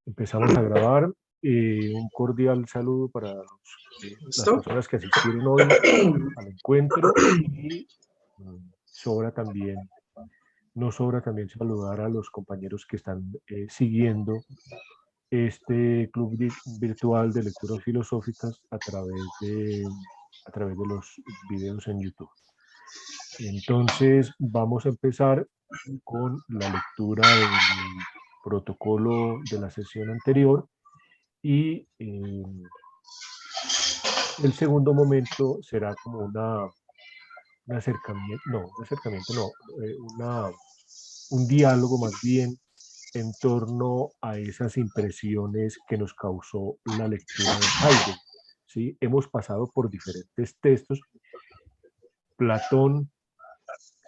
Empezamos a grabar. Un cordial saludo para las ¿Listo? personas que asistieron hoy al encuentro y sobra también, no sobra también saludar a los compañeros que están siguiendo este club virtual de lecturas filosóficas a través de los videos en YouTube. Entonces vamos a empezar con la lectura del protocolo de la sesión anterior y el segundo momento será como un acercamiento, no, un acercamiento no, un diálogo más bien en torno a esas impresiones que nos causó la lectura de Heidegger. ¿Sí? Hemos pasado por diferentes textos, Platón,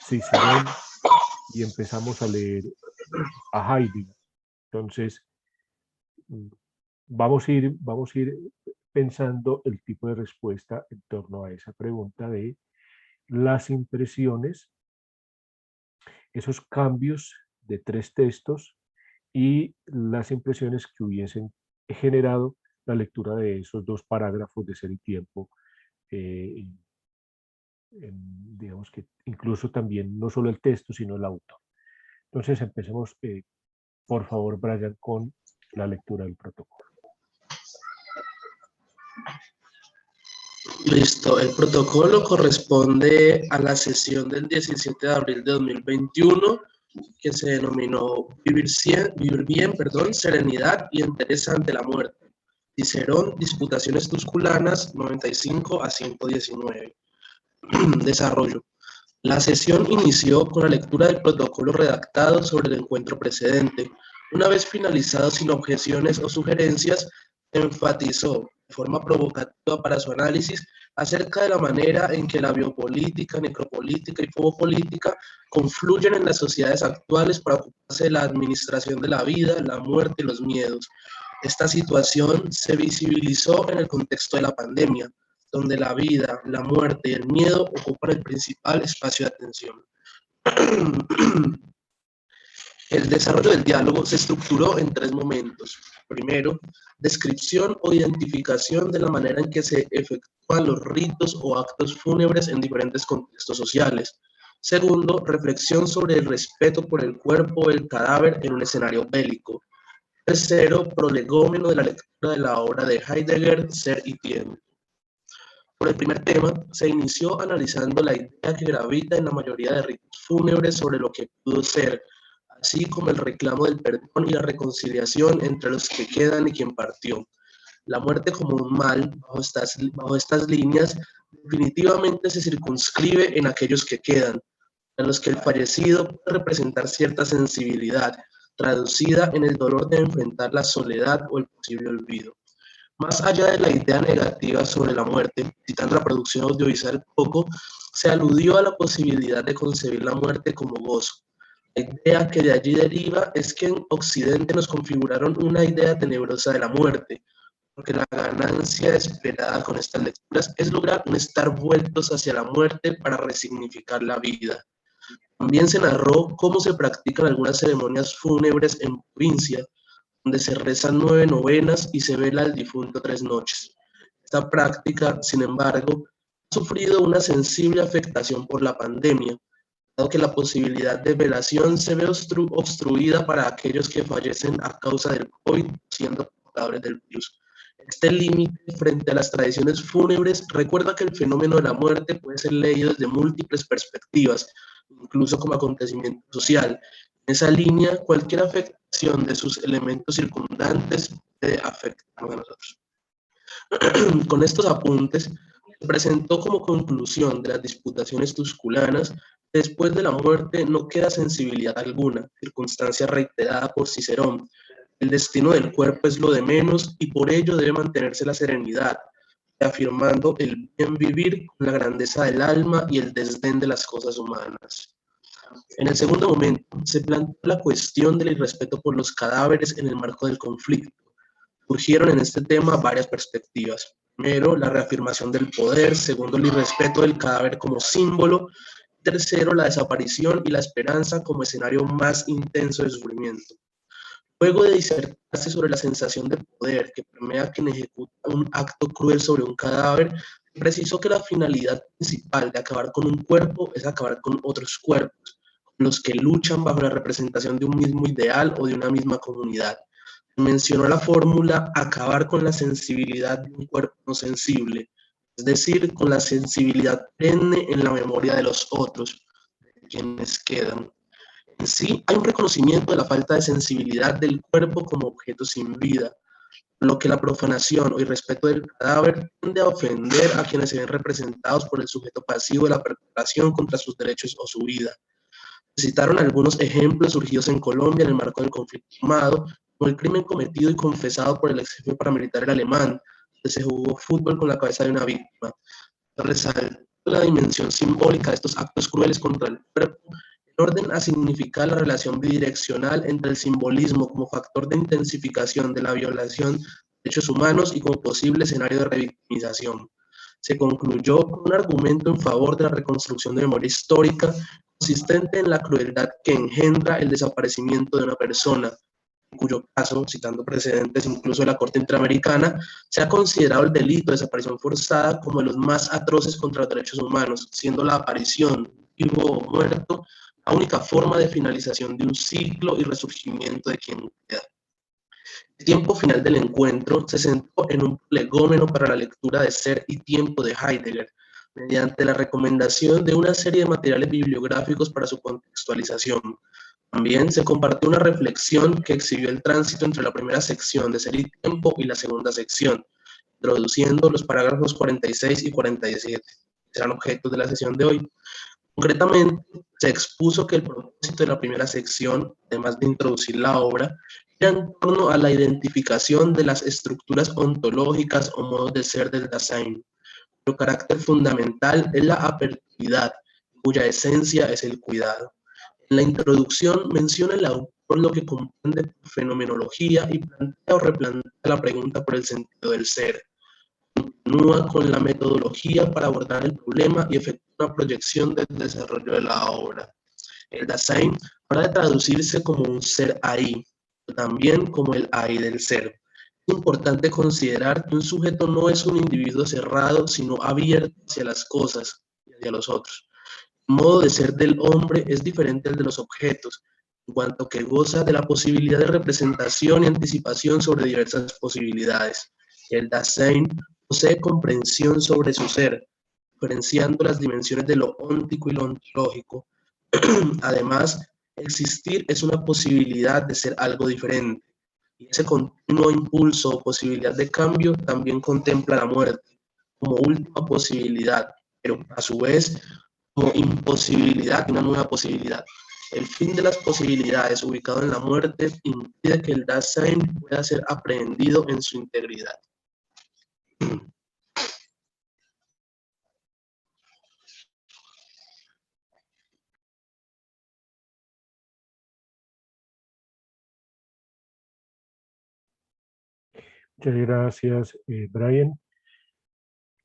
Cicerón, y empezamos a leer a Heidegger. Entonces, mm, vamos a ir pensando el tipo de respuesta en torno a esa pregunta de las impresiones, esos cambios de tres textos y las impresiones que hubiesen generado la lectura de esos dos parágrafos de Ser y Tiempo. eh, digamos que incluso también no solo el texto, sino el autor. Entonces empecemos, por favor, Brian, con la lectura del protocolo. Listo, el protocolo corresponde a la sesión del 17 de abril de 2021 que se denominó Vivir bien, serenidad y interés ante la muerte. Cicerón, Disputaciones Tusculanas, 95 a 119. Desarrollo. La sesión inició con la lectura del protocolo redactado sobre el encuentro precedente. Una vez finalizado sin objeciones o sugerencias, enfatizó de forma provocativa para su análisis acerca de la manera en que la biopolítica, necropolítica y fobopolítica confluyen en las sociedades actuales para ocuparse de la administración de la vida, la muerte y los miedos. Esta situación se visibilizó en el contexto de la pandemia, donde la vida, la muerte y el miedo ocupan el principal espacio de atención. El desarrollo del diálogo se estructuró en tres momentos. Primero, descripción o identificación de la manera en que se efectúan los ritos o actos fúnebres en diferentes contextos sociales. Segundo, reflexión sobre el respeto por el cuerpo o el cadáver en un escenario bélico. Tercero, prolegómeno de la lectura de la obra de Heidegger, Ser y Tiempo. Por el primer tema, se inició analizando la idea que gravita en la mayoría de ritos fúnebres sobre lo que pudo ser, así como el reclamo del perdón y la reconciliación entre los que quedan y quien partió. La muerte como un mal, bajo estas líneas, definitivamente se circunscribe en aquellos que quedan, en los que el fallecido puede representar cierta sensibilidad, traducida en el dolor de enfrentar la soledad o el posible olvido. Más allá de la idea negativa sobre la muerte, citando la producción audiovisual Coco, se aludió a la posibilidad de concebir la muerte como gozo. La idea que de allí deriva es que en Occidente nos configuraron una idea tenebrosa de la muerte, porque la ganancia esperada con estas lecturas es lograr un estar vueltos hacia la muerte para resignificar la vida. También se narró cómo se practican algunas ceremonias fúnebres en provincia, donde se rezan 9 novenas y se vela al difunto 3 noches. Esta práctica, sin embargo, ha sufrido una sensible afectación por la pandemia, dado que la posibilidad de velación se ve obstruida para aquellos que fallecen a causa del COVID, siendo portadores del virus. Este límite frente a las tradiciones fúnebres recuerda que el fenómeno de la muerte puede ser leído desde múltiples perspectivas, incluso como acontecimiento social. En esa línea, cualquier afectación de sus elementos circundantes puede afectarnos a nosotros. Con estos apuntes, se presentó como conclusión de las disputaciones tusculanas: después de la muerte no queda sensibilidad alguna, circunstancia reiterada por Cicerón. El destino del cuerpo es lo de menos y por ello debe mantenerse la serenidad, afirmando el bien vivir con la grandeza del alma y el desdén de las cosas humanas. En el segundo momento, se planteó la cuestión del irrespeto por los cadáveres en el marco del conflicto. Surgieron en este tema varias perspectivas. Primero, la reafirmación del poder. Segundo, el irrespeto del cadáver como símbolo. Tercero, la desaparición y la esperanza como escenario más intenso de sufrimiento. Luego de sobre la sensación de poder que permea quien ejecuta un acto cruel sobre un cadáver, precisó que la finalidad principal de acabar con un cuerpo es acabar con otros cuerpos, los que luchan bajo la representación de un mismo ideal o de una misma comunidad. Mencionó la fórmula acabar con la sensibilidad de un cuerpo no sensible, es decir, con la sensibilidad perenne en la memoria de los otros, de quienes quedan. En sí, hay un reconocimiento de la falta de sensibilidad del cuerpo como objeto sin vida, lo que la profanación o irrespeto del cadáver tiende a ofender a quienes se ven representados por el sujeto pasivo de la perpetración contra sus derechos o su vida. Se citaron algunos ejemplos surgidos en Colombia en el marco del conflicto armado, como el crimen cometido y confesado por el ex jefe paramilitar alemán, donde se jugó fútbol con la cabeza de una víctima. Resaltó la dimensión simbólica de estos actos crueles contra el cuerpo, en orden a significar la relación bidireccional entre el simbolismo como factor de intensificación de la violación de derechos humanos y como posible escenario de revictimización. Se concluyó con un argumento en favor de la reconstrucción de memoria histórica consistente en la crueldad que engendra el desaparecimiento de una persona, en cuyo caso, citando precedentes incluso de la Corte Interamericana, se ha considerado el delito de desaparición forzada como de los más atroces contra los derechos humanos, siendo la aparición, vivo o muerto, la única forma de finalización de un ciclo y resurgimiento de quien queda. El tiempo final del encuentro se centró en un legómeno para la lectura de Ser y Tiempo de Heidegger, mediante la recomendación de una serie de materiales bibliográficos para su contextualización. También se compartió una reflexión que exhibió el tránsito entre la primera sección de Ser y Tiempo y la segunda sección, introduciendo los parágrafos 46 y 47. Serán objetos de la sesión de hoy. Concretamente, se expuso que el propósito de la primera sección, además de introducir la obra, era en torno a la identificación de las estructuras ontológicas o modos de ser del Dasein. Su carácter fundamental es la apertividad, cuya esencia es el cuidado. En la introducción menciona el autor lo que comprende fenomenología y plantea o replantea la pregunta por el sentido del ser. Continúa con la metodología para abordar el problema y efectúa una proyección del desarrollo de la obra. El Dasein habrá de traducirse como un ser ahí, pero también como el ahí del ser. Es importante considerar que un sujeto no es un individuo cerrado, sino abierto hacia las cosas y hacia los otros. El modo de ser del hombre es diferente al de los objetos, en cuanto que goza de la posibilidad de representación y anticipación sobre diversas posibilidades. El Dasein posee comprensión sobre su ser, diferenciando las dimensiones de lo óntico y lo ontológico. Además, existir es una posibilidad de ser algo diferente, y ese continuo impulso o posibilidad de cambio también contempla la muerte como última posibilidad, pero a su vez como imposibilidad y una nueva posibilidad. El fin de las posibilidades ubicado en la muerte impide que el Dasein pueda ser aprehendido en su integridad. Muchas gracias, Brian.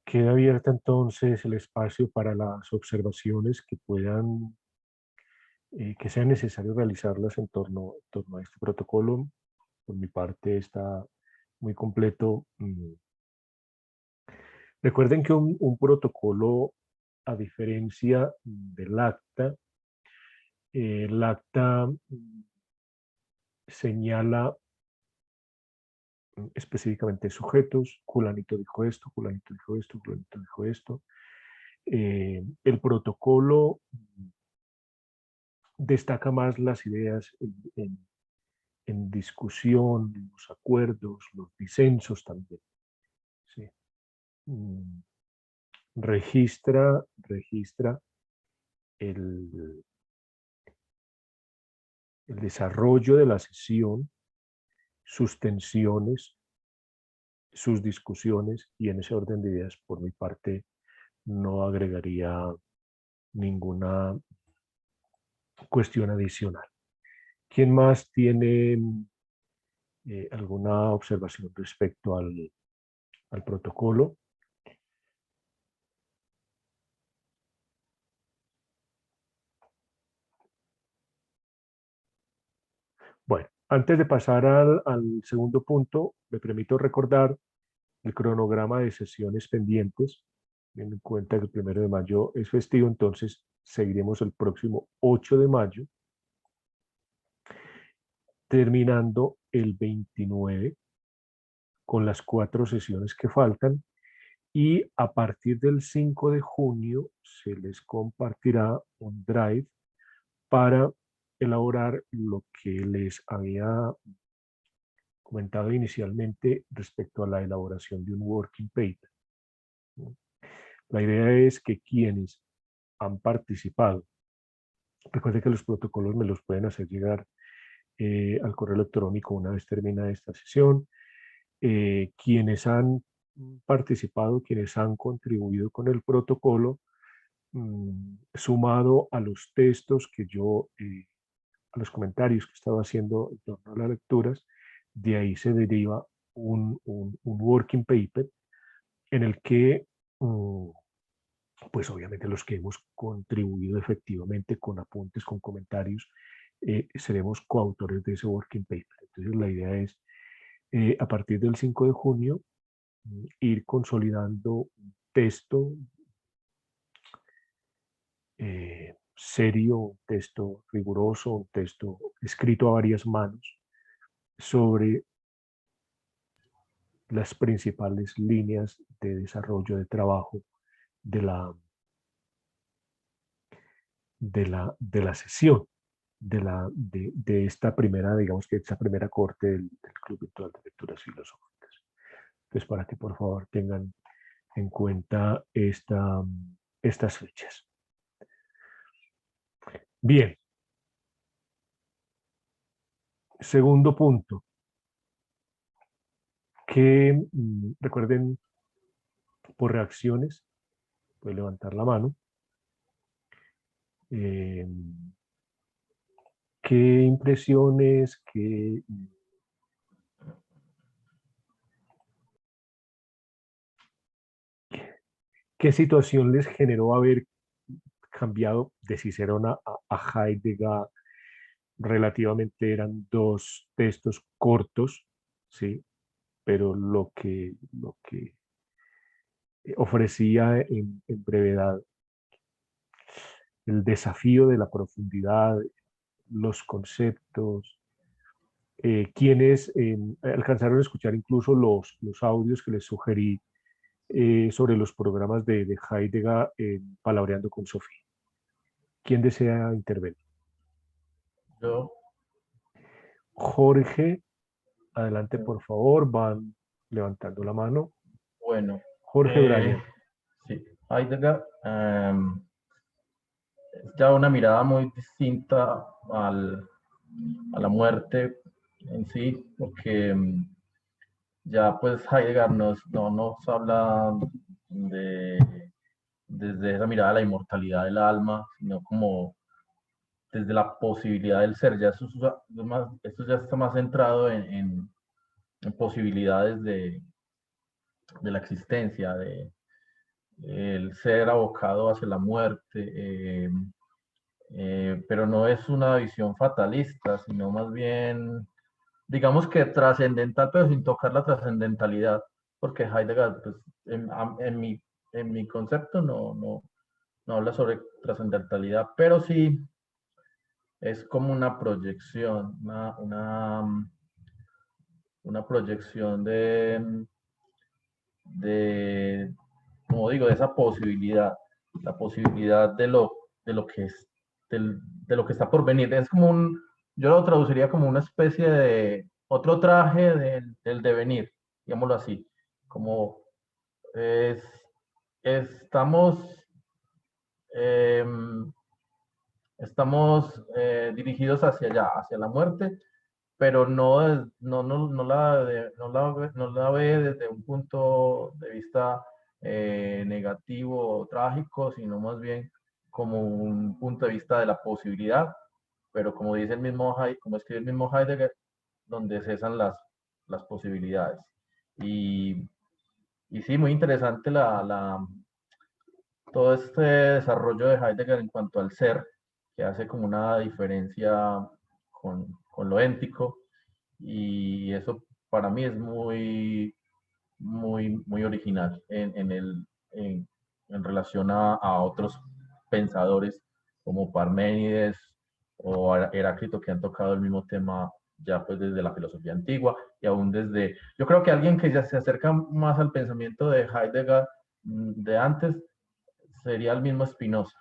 Queda abierta entonces el espacio para las observaciones que puedan, que sean necesarias realizarlas en torno a este protocolo. Por mi parte está muy completo. Recuerden que un protocolo, a diferencia del acta, el acta señala específicamente sujetos, fulanito dijo esto, fulanito dijo esto, fulanito dijo esto. El protocolo destaca más las ideas en discusión, los acuerdos, los disensos también. ¿Sí? Registra el, el desarrollo de la sesión, sus tensiones, sus discusiones, y en ese orden de ideas, por mi parte, no agregaría ninguna cuestión adicional. ¿Quién más tiene alguna observación respecto al protocolo? Bueno, Antes de pasar al segundo punto, me permito recordar el cronograma de sesiones pendientes. Teniendo en cuenta que el 1 de mayo es festivo, entonces seguiremos el próximo 8 de mayo, terminando el 29 con las 4 sesiones que faltan, y a partir del 5 de junio se les compartirá un drive para elaborar lo que les había comentado inicialmente respecto a la elaboración de un working paper. La idea es que quienes han participado, recuerden que los protocolos me los pueden hacer llegar al correo electrónico una vez termina esta sesión. Quienes han participado, quienes han contribuido con el protocolo, sumado a los textos que yo, a los comentarios que he estado haciendo en torno a las lecturas, de ahí se deriva un working paper en el que, pues obviamente los que hemos contribuido efectivamente con apuntes, con comentarios, seremos coautores de ese working paper. Entonces la idea es, a partir del 5 de junio, ir consolidando un texto serio, un texto riguroso, un texto escrito a varias manos sobre las principales líneas de desarrollo de trabajo de la sesión, de esta primera, digamos que esta primera corte del Club Virtual de Lecturas Filosóficas. Entonces, para que por favor tengan en cuenta estas fechas. Bien. Segundo punto, que recuerden, por reacciones, pueden levantar la mano. ¿Qué impresiones, qué situación les generó haber cambiado de Cicerón a Heidegger? Relativamente eran 2 textos cortos, ¿sí? Pero lo que ofrecía en brevedad el desafío de la profundidad, los conceptos. Quienes alcanzaron a escuchar incluso los audios que les sugerí sobre los programas de Heidegger en Palabreando con Sofía. ¿Quién desea intervenir? Yo, Jorge, adelante por favor, van levantando la mano. bueno, Jorge Bryan. sí, Heidegger es ya una mirada muy distinta a la muerte en sí, porque ya pues Heidegger no nos habla desde esa mirada de la inmortalidad del alma, sino como desde la posibilidad del ser. Ya esto ya está más centrado en posibilidades de la existencia, de el ser abocado hacia la muerte, pero no es una visión fatalista, sino más bien, digamos que trascendental, pero sin tocar la trascendentalidad, porque Heidegger, pues, en mi concepto, no habla sobre trascendentalidad, pero sí es como una proyección, una proyección de, como digo, de esa posibilidad, la posibilidad de lo que es, de lo que está por venir. Es como yo lo traduciría como una especie de otro traje del devenir, digámoslo así, como es, estamos, dirigidos hacia allá, hacia la muerte, pero no la ve desde un punto de vista negativo o trágico, sino más bien como un punto de vista de la posibilidad, pero como dice el mismo como escribe el mismo Heidegger, donde cesan las posibilidades. Y sí, muy interesante todo este desarrollo de Heidegger en cuanto al ser, que hace como una diferencia con lo éntico, y eso para mí es muy original en relación a otros pensadores como Parménides o Heráclito, que han tocado el mismo tema ya pues desde la filosofía antigua y aún desde, yo creo que alguien que ya se acerca más al pensamiento de Heidegger de antes sería el mismo Spinoza.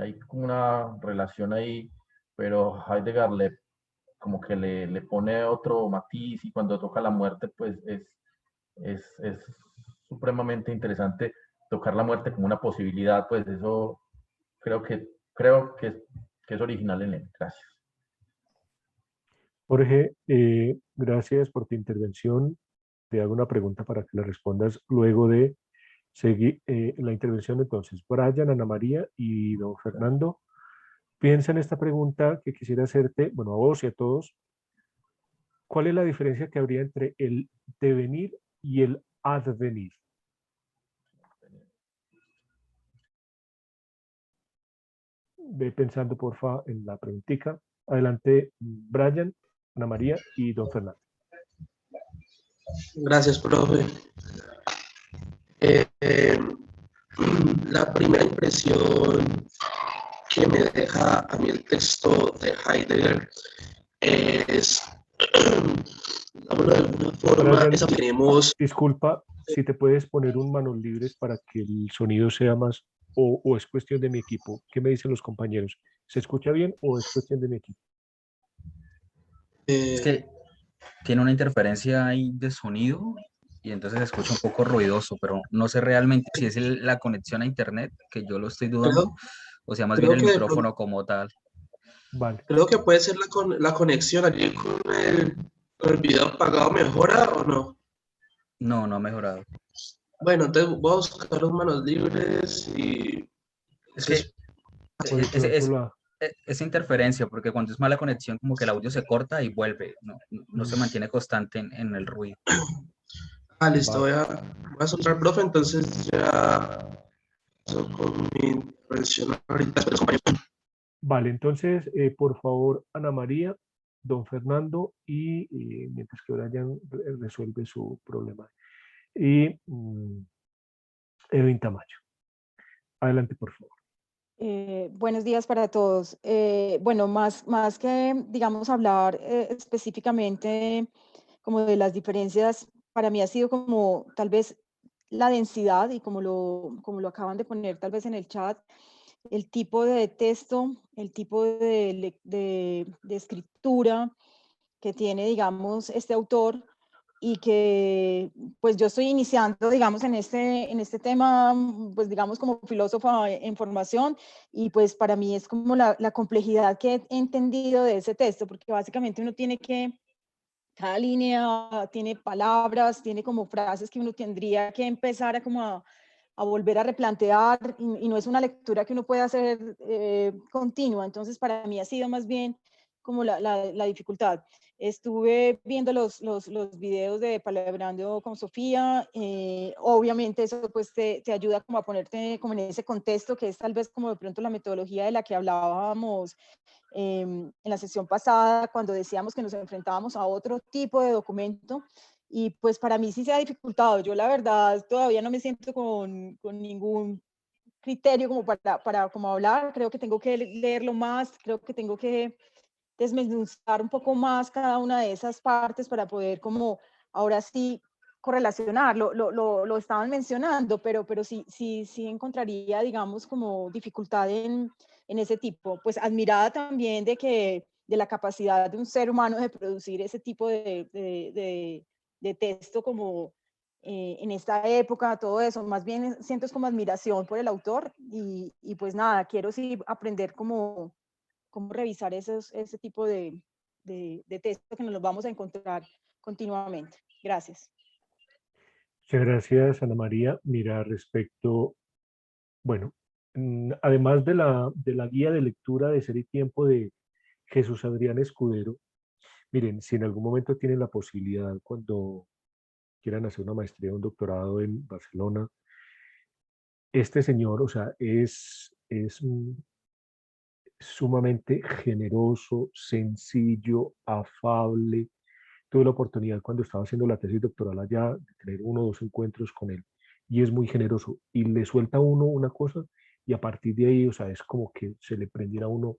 Hay como una relación ahí, pero Heidegger como que le pone otro matiz y cuando toca la muerte pues es supremamente interesante tocar la muerte como una posibilidad, pues eso creo que es original en él. Gracias. Jorge, gracias por tu intervención. Te hago una pregunta para que la respondas luego de seguir la intervención. Entonces, Brian, Ana María y don Fernando, piensa en esta pregunta que quisiera hacerte, bueno, a vos y a todos. ¿Cuál es la diferencia que habría entre el devenir y el advenir? Ve pensando, porfa, en la preguntita. Adelante, Brian, Ana María y don Fernando. Gracias, profe. Eh, eh, la primera impresión que me deja a mí el texto de Heidegger es, de alguna forma, Brian, esa que tenemos. disculpa, si te puedes poner un manos libres para que el sonido sea más, o es cuestión de mi equipo. ¿Qué me dicen los compañeros? ¿Se escucha bien o es cuestión de mi equipo? Es que tiene una interferencia ahí de sonido y entonces se escucha un poco ruidoso, pero no sé realmente si es la conexión a internet, que yo lo estoy dudando, Creo, o sea, más bien creo el que de pronto, micrófono como tal. Vale. creo que puede ser la conexión allí con el video apagado, ¿mejora o no? No, no ha mejorado. Bueno, entonces voy a buscar los manos libres y Es que entonces, O de pronto la... es interferencia, porque cuando es mala conexión, como que el audio se corta y vuelve, no se mantiene constante en el ruido. listo, Vale. voy a soltar, profe, entonces ya paso con mi intervención ahorita. Espera, compañero. Vale, entonces, por favor, Ana María, don Fernando, y mientras que Brian resuelve su problema. Y Edwin Tamayo. Adelante, por favor. Buenos días para todos. Bueno, más que, digamos, hablar específicamente como de las diferencias, para mí ha sido como tal vez la densidad y como lo acaban de poner tal vez en el chat, el tipo de texto, el tipo de escritura que tiene, digamos, este autor y que pues yo estoy iniciando, digamos, en este tema, pues digamos como filósofa en formación y pues para mí es como la complejidad que he entendido de ese texto, porque básicamente uno tiene que, cada línea tiene palabras, tiene como frases que uno tendría que empezar a como a volver a replantear y no es una lectura que uno puede hacer continua, entonces para mí ha sido más bien como la dificultad. Estuve viendo los videos de Palabrando con Sofía, obviamente eso pues te ayuda como a ponerte como en ese contexto que es tal vez como de pronto la metodología de la que hablábamos en la sesión pasada cuando decíamos que nos enfrentábamos a otro tipo de documento y pues para mí sí se ha dificultado. Yo la verdad todavía no me siento con ningún criterio como para como hablar, creo que tengo que leerlo más, creo que tengo que desmenuzar un poco más cada una de esas partes para poder como ahora sí correlacionar, lo estaban mencionando, pero sí encontraría, digamos, como dificultad en ese tipo. Pues admirada también de la capacidad de un ser humano de producir ese tipo de texto como en esta época, todo eso. Más bien siento es como admiración por el autor y pues nada, quiero sí aprender como cómo revisar ese tipo de textos que nos los vamos a encontrar continuamente. Gracias. Muchas gracias, Ana María. Mira, respecto, bueno, además de la guía de lectura de Ser y Tiempo de Jesús Adrián Escudero, miren, si en algún momento tienen la posibilidad, cuando quieran hacer una maestría o un doctorado en Barcelona, este señor, o sea, es sumamente generoso, sencillo, afable, tuve la oportunidad cuando estaba haciendo la tesis doctoral allá de tener 1 o 2 encuentros con él y es muy generoso y le suelta a uno una cosa y a partir de ahí, o sea, es como que se le prendiera a uno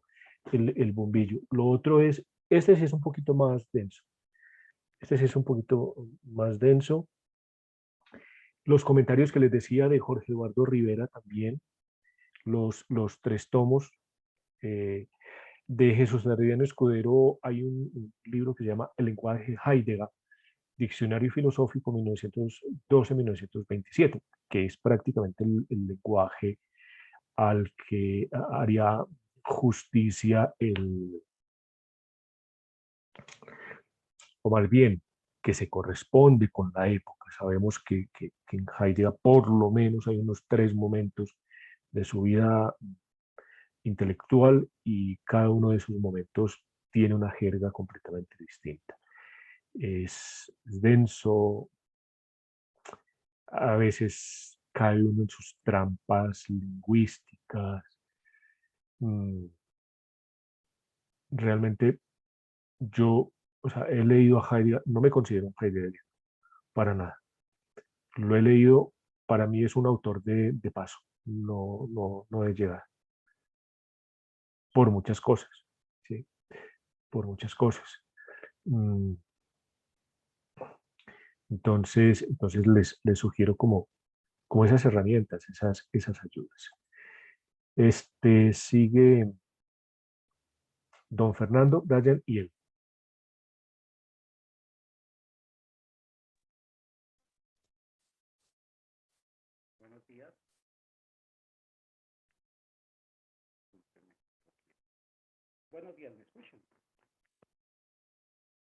el bombillo. Lo otro es, este sí es un poquito más denso. Este sí es un poquito más denso. Los comentarios que les decía de Jorge Eduardo Rivera también, los 3 tomos. De Jesús Nardino Escudero hay un libro que se llama El lenguaje Heidegger, Diccionario Filosófico 1912-1927, que es prácticamente el lenguaje al que haría justicia o más bien, que se corresponde con la época. Sabemos que en Heidegger por lo menos hay unos 3 momentos de su vida intelectual y cada uno de sus momentos tiene una jerga completamente distinta. Es denso, a veces cae uno en sus trampas lingüísticas. Realmente yo, o sea, he leído a Heidegger, no me considero un Heideggeriano, para nada. Lo he leído, para mí es un autor de paso, no de llegar, por muchas cosas, ¿sí? Por muchas cosas. Entonces les sugiero como esas herramientas, esas ayudas. Sigue don Fernando, Brian y él. Buenos días. Buenos días, ¿me escuchan?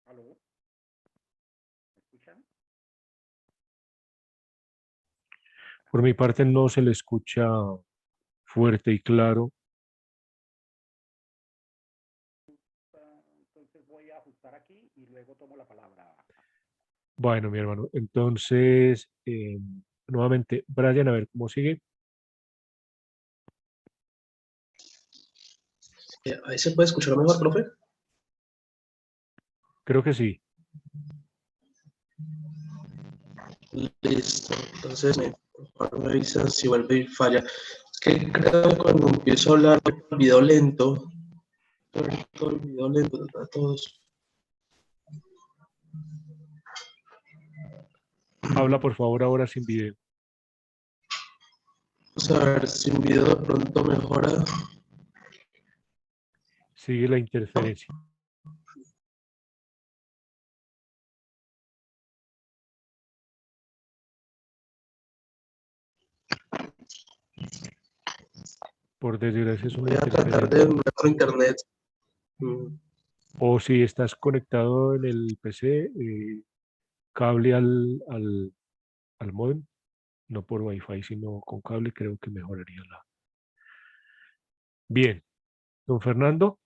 ¿Aló? ¿Me escuchan? Por mi parte no se le escucha fuerte y claro. Entonces voy a ajustar aquí y luego tomo la palabra. Bueno, mi hermano, entonces, nuevamente, Brian, a ver cómo sigue. Ahí se puede escuchar mejor, profe. Creo que sí. Listo. Entonces me avisa si vuelve y falla. Es que creo que cuando empiezo a hablar, el video lento. Todo el video lento, a todos. Habla, por favor, ahora sin video. Vamos a ver si un video de pronto mejora. Sigue la interferencia. Por desgracia es una Voy a tratar de interferencia. otro internet. O si estás conectado en el PC, cable al módem, no por Wi-Fi, sino con cable, creo que mejoraría la. Bien, don Fernando,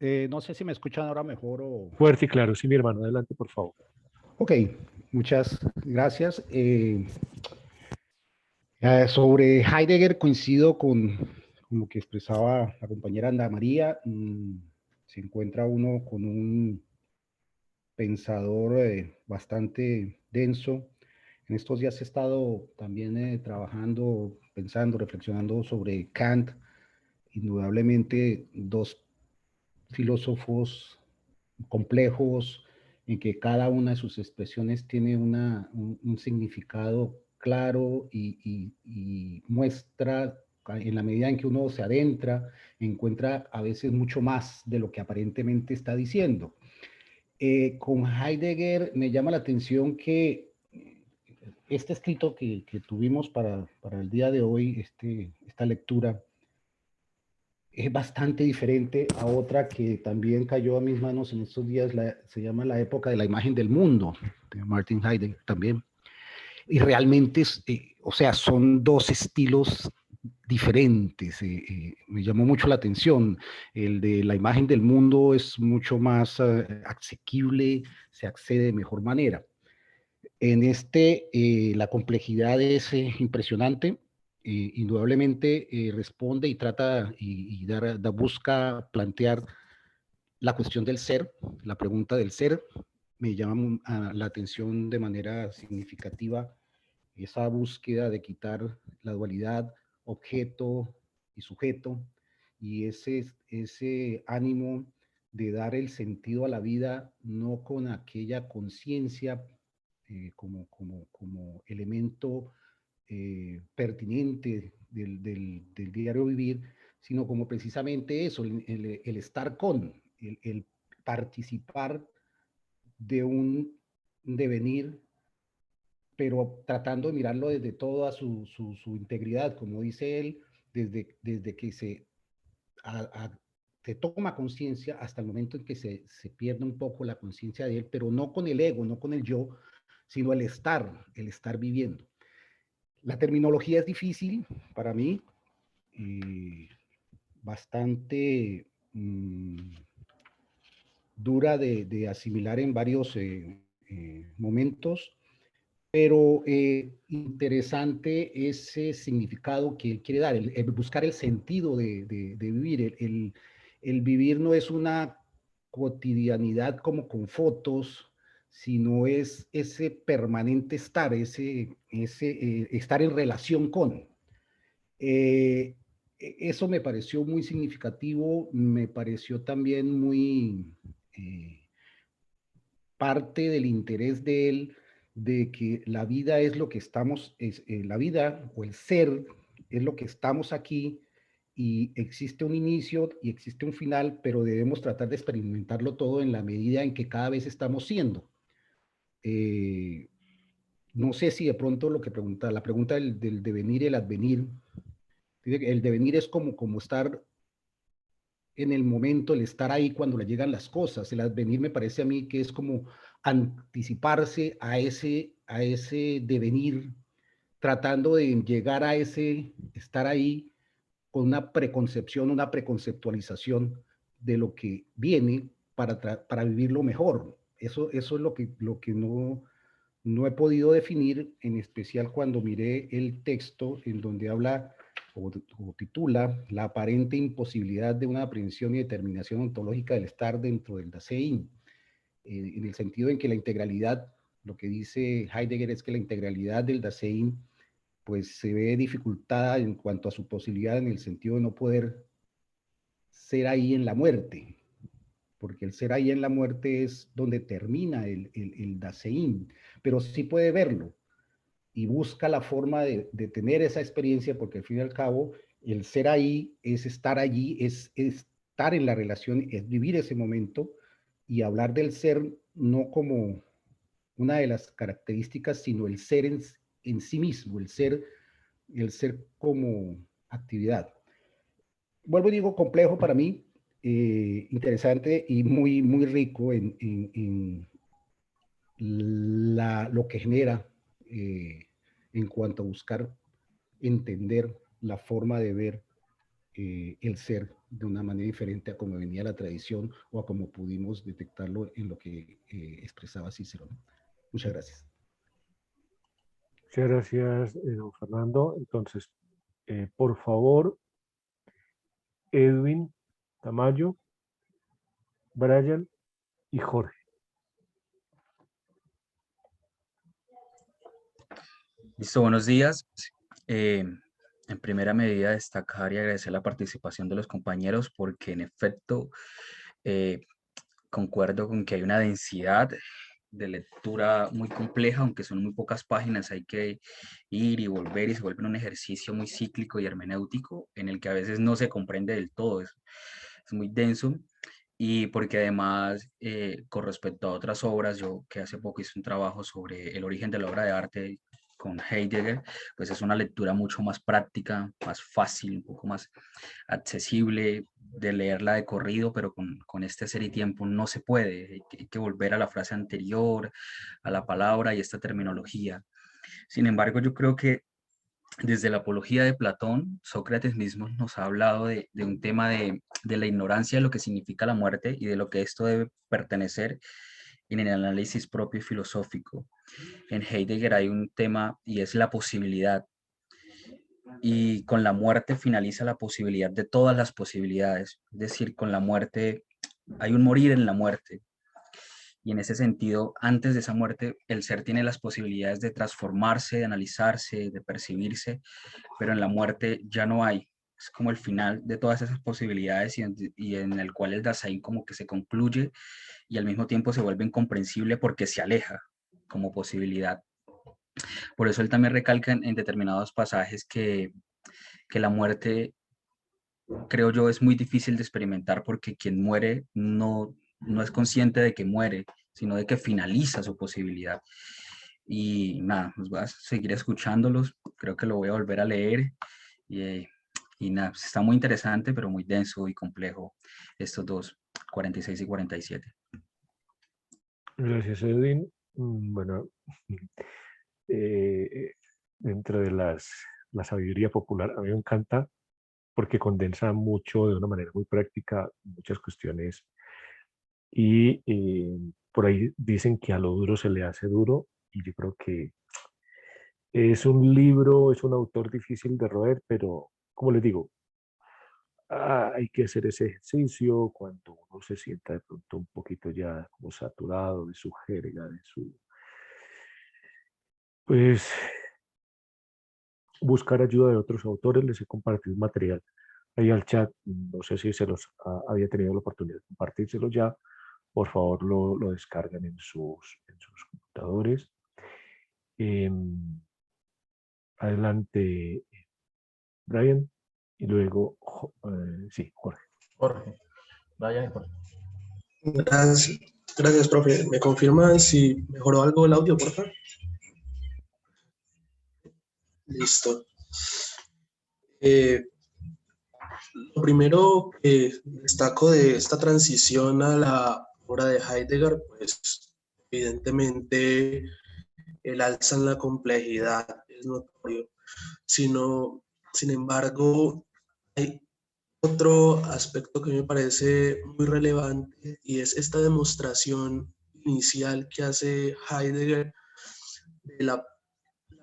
No sé si me escuchan ahora mejor o... fuerte y claro, sí, mi hermano, adelante, por favor. Ok, muchas gracias. Sobre Heidegger coincido con lo que expresaba la compañera Ana María. Se encuentra uno con un pensador bastante denso. En estos días he estado también trabajando, pensando, reflexionando sobre Kant. Indudablemente dos filósofos complejos en que cada una de sus expresiones tiene un significado claro y muestra, en la medida en que uno se adentra, encuentra a veces mucho más de lo que aparentemente está diciendo. Con Heidegger me llama la atención que este escrito que tuvimos para el día de hoy, esta lectura, es bastante diferente a otra que también cayó a mis manos en estos días, se llama La época de la imagen del mundo, de Martin Heidegger también. Y realmente, o sea, son dos estilos diferentes. Me llamó mucho la atención. El de la imagen del mundo es mucho más asequible, se accede de mejor manera. En la complejidad es impresionante. Indudablemente responde y trata busca plantear la cuestión del ser, la pregunta del ser, me llama la atención de manera significativa esa búsqueda de quitar la dualidad objeto y sujeto, y ese ánimo de dar el sentido a la vida no con aquella conciencia como elemento pertinente del diario vivir, sino como precisamente eso, el estar con, el participar de un devenir, pero tratando de mirarlo desde toda su integridad, como dice él, desde que se toma conciencia hasta el momento en que se pierde un poco la conciencia de él, pero no con el ego, no con el yo, sino el estar viviendo. La terminología es difícil para mí, bastante dura de asimilar en varios momentos, pero interesante ese significado que él quiere dar, el buscar el sentido de vivir. El vivir no es una cotidianidad como con fotos, sino es ese permanente estar, ese estar en relación con. Eso me pareció muy significativo, me pareció también muy parte del interés de él, de que la vida es lo que estamos, la vida o el ser es lo que estamos aquí, y existe un inicio y existe un final, pero debemos tratar de experimentarlo todo en la medida en que cada vez estamos siendo. No sé si de pronto la pregunta del devenir y el advenir, el devenir es como estar en el momento, el estar ahí cuando le llegan las cosas. El advenir me parece a mí que es como anticiparse a ese devenir, tratando de llegar a ese estar ahí con una preconcepción, una preconceptualización de lo que viene para vivirlo mejor. Eso es lo que no he podido definir, en especial cuando miré el texto en donde habla o titula la aparente imposibilidad de una aprehensión y determinación ontológica del estar dentro del Dasein, en el sentido en que la integralidad, lo que dice Heidegger es que la integralidad del Dasein pues se ve dificultada en cuanto a su posibilidad, en el sentido de no poder ser ahí en la muerte, porque el ser ahí en la muerte es donde termina el Dasein, pero sí puede verlo y busca la forma de tener esa experiencia, porque al fin y al cabo el ser ahí es estar allí, es estar en la relación, es vivir ese momento, y hablar del ser no como una de las características, sino el ser en sí mismo, el ser como actividad. Vuelvo y digo, complejo para mí, interesante y muy, muy rico en lo que genera en cuanto a buscar entender la forma de ver el ser de una manera diferente a como venía la tradición o a como pudimos detectarlo en lo que expresaba Cícero. Muchas gracias. Muchas gracias, don Fernando. Entonces, por favor, Edwin, Tamayo, Brian y Jorge. Listo, buenos días. En primera medida, destacar y agradecer la participación de los compañeros, porque en efecto concuerdo con que hay una densidad de lectura muy compleja, aunque son muy pocas páginas, hay que ir y volver, y se vuelve un ejercicio muy cíclico y hermenéutico en el que a veces no se comprende del todo, es muy denso. Y porque además, con respecto a otras obras, yo que hace poco hice un trabajo sobre el origen de la obra de arte con Heidegger, pues es una lectura mucho más práctica, más fácil, un poco más accesible de leerla de corrido, pero con este Ser y Tiempo no se puede, hay que volver a la frase anterior, a la palabra y esta terminología. Sin embargo, yo creo que desde la apología de Platón, Sócrates mismo nos ha hablado de un tema de la ignorancia de lo que significa la muerte y de lo que esto debe pertenecer en el análisis propio y filosófico. En Heidegger hay un tema y es la posibilidad. Y con la muerte finaliza la posibilidad de todas las posibilidades. Es decir, con la muerte hay un morir en la muerte. Y en ese sentido, antes de esa muerte, el ser tiene las posibilidades de transformarse, de analizarse, de percibirse, pero en la muerte ya no hay. Es como el final de todas esas posibilidades y en el cual el Dasein como que se concluye y al mismo tiempo se vuelve incomprensible porque se aleja como posibilidad. Por eso él también recalca en determinados pasajes que la muerte, creo yo, es muy difícil de experimentar porque quien muere no es consciente de que muere, sino de que finaliza su posibilidad. Y nada, pues voy a seguir escuchándolos, creo que lo voy a volver a leer y nada, pues está muy interesante, pero muy denso y complejo estos dos, 46 y 47. Gracias, Edwin. Bueno, dentro de la sabiduría popular, a mí me encanta porque condensa mucho de una manera muy práctica muchas cuestiones y por ahí dicen que a lo duro se le hace duro y yo creo que es un libro, es un autor difícil de roer, pero como les digo, hay que hacer ese ejercicio cuando uno se sienta de pronto un poquito ya como saturado de su jerga, de su... Pues buscar ayuda de otros autores, les he compartido material ahí al chat, no sé si se los había tenido la oportunidad de compartírselo ya, por favor lo descargan en sus computadores. Adelante, Brian, y luego, sí, Jorge. Jorge, Brian y Jorge. Gracias, profe. ¿Me confirman si mejoró algo el audio, por favor? Listo. Lo primero que destaco de esta transición a la obra de Heidegger, pues evidentemente el alza en la complejidad es notorio. Sin embargo, hay otro aspecto que me parece muy relevante y es esta demostración inicial que hace Heidegger de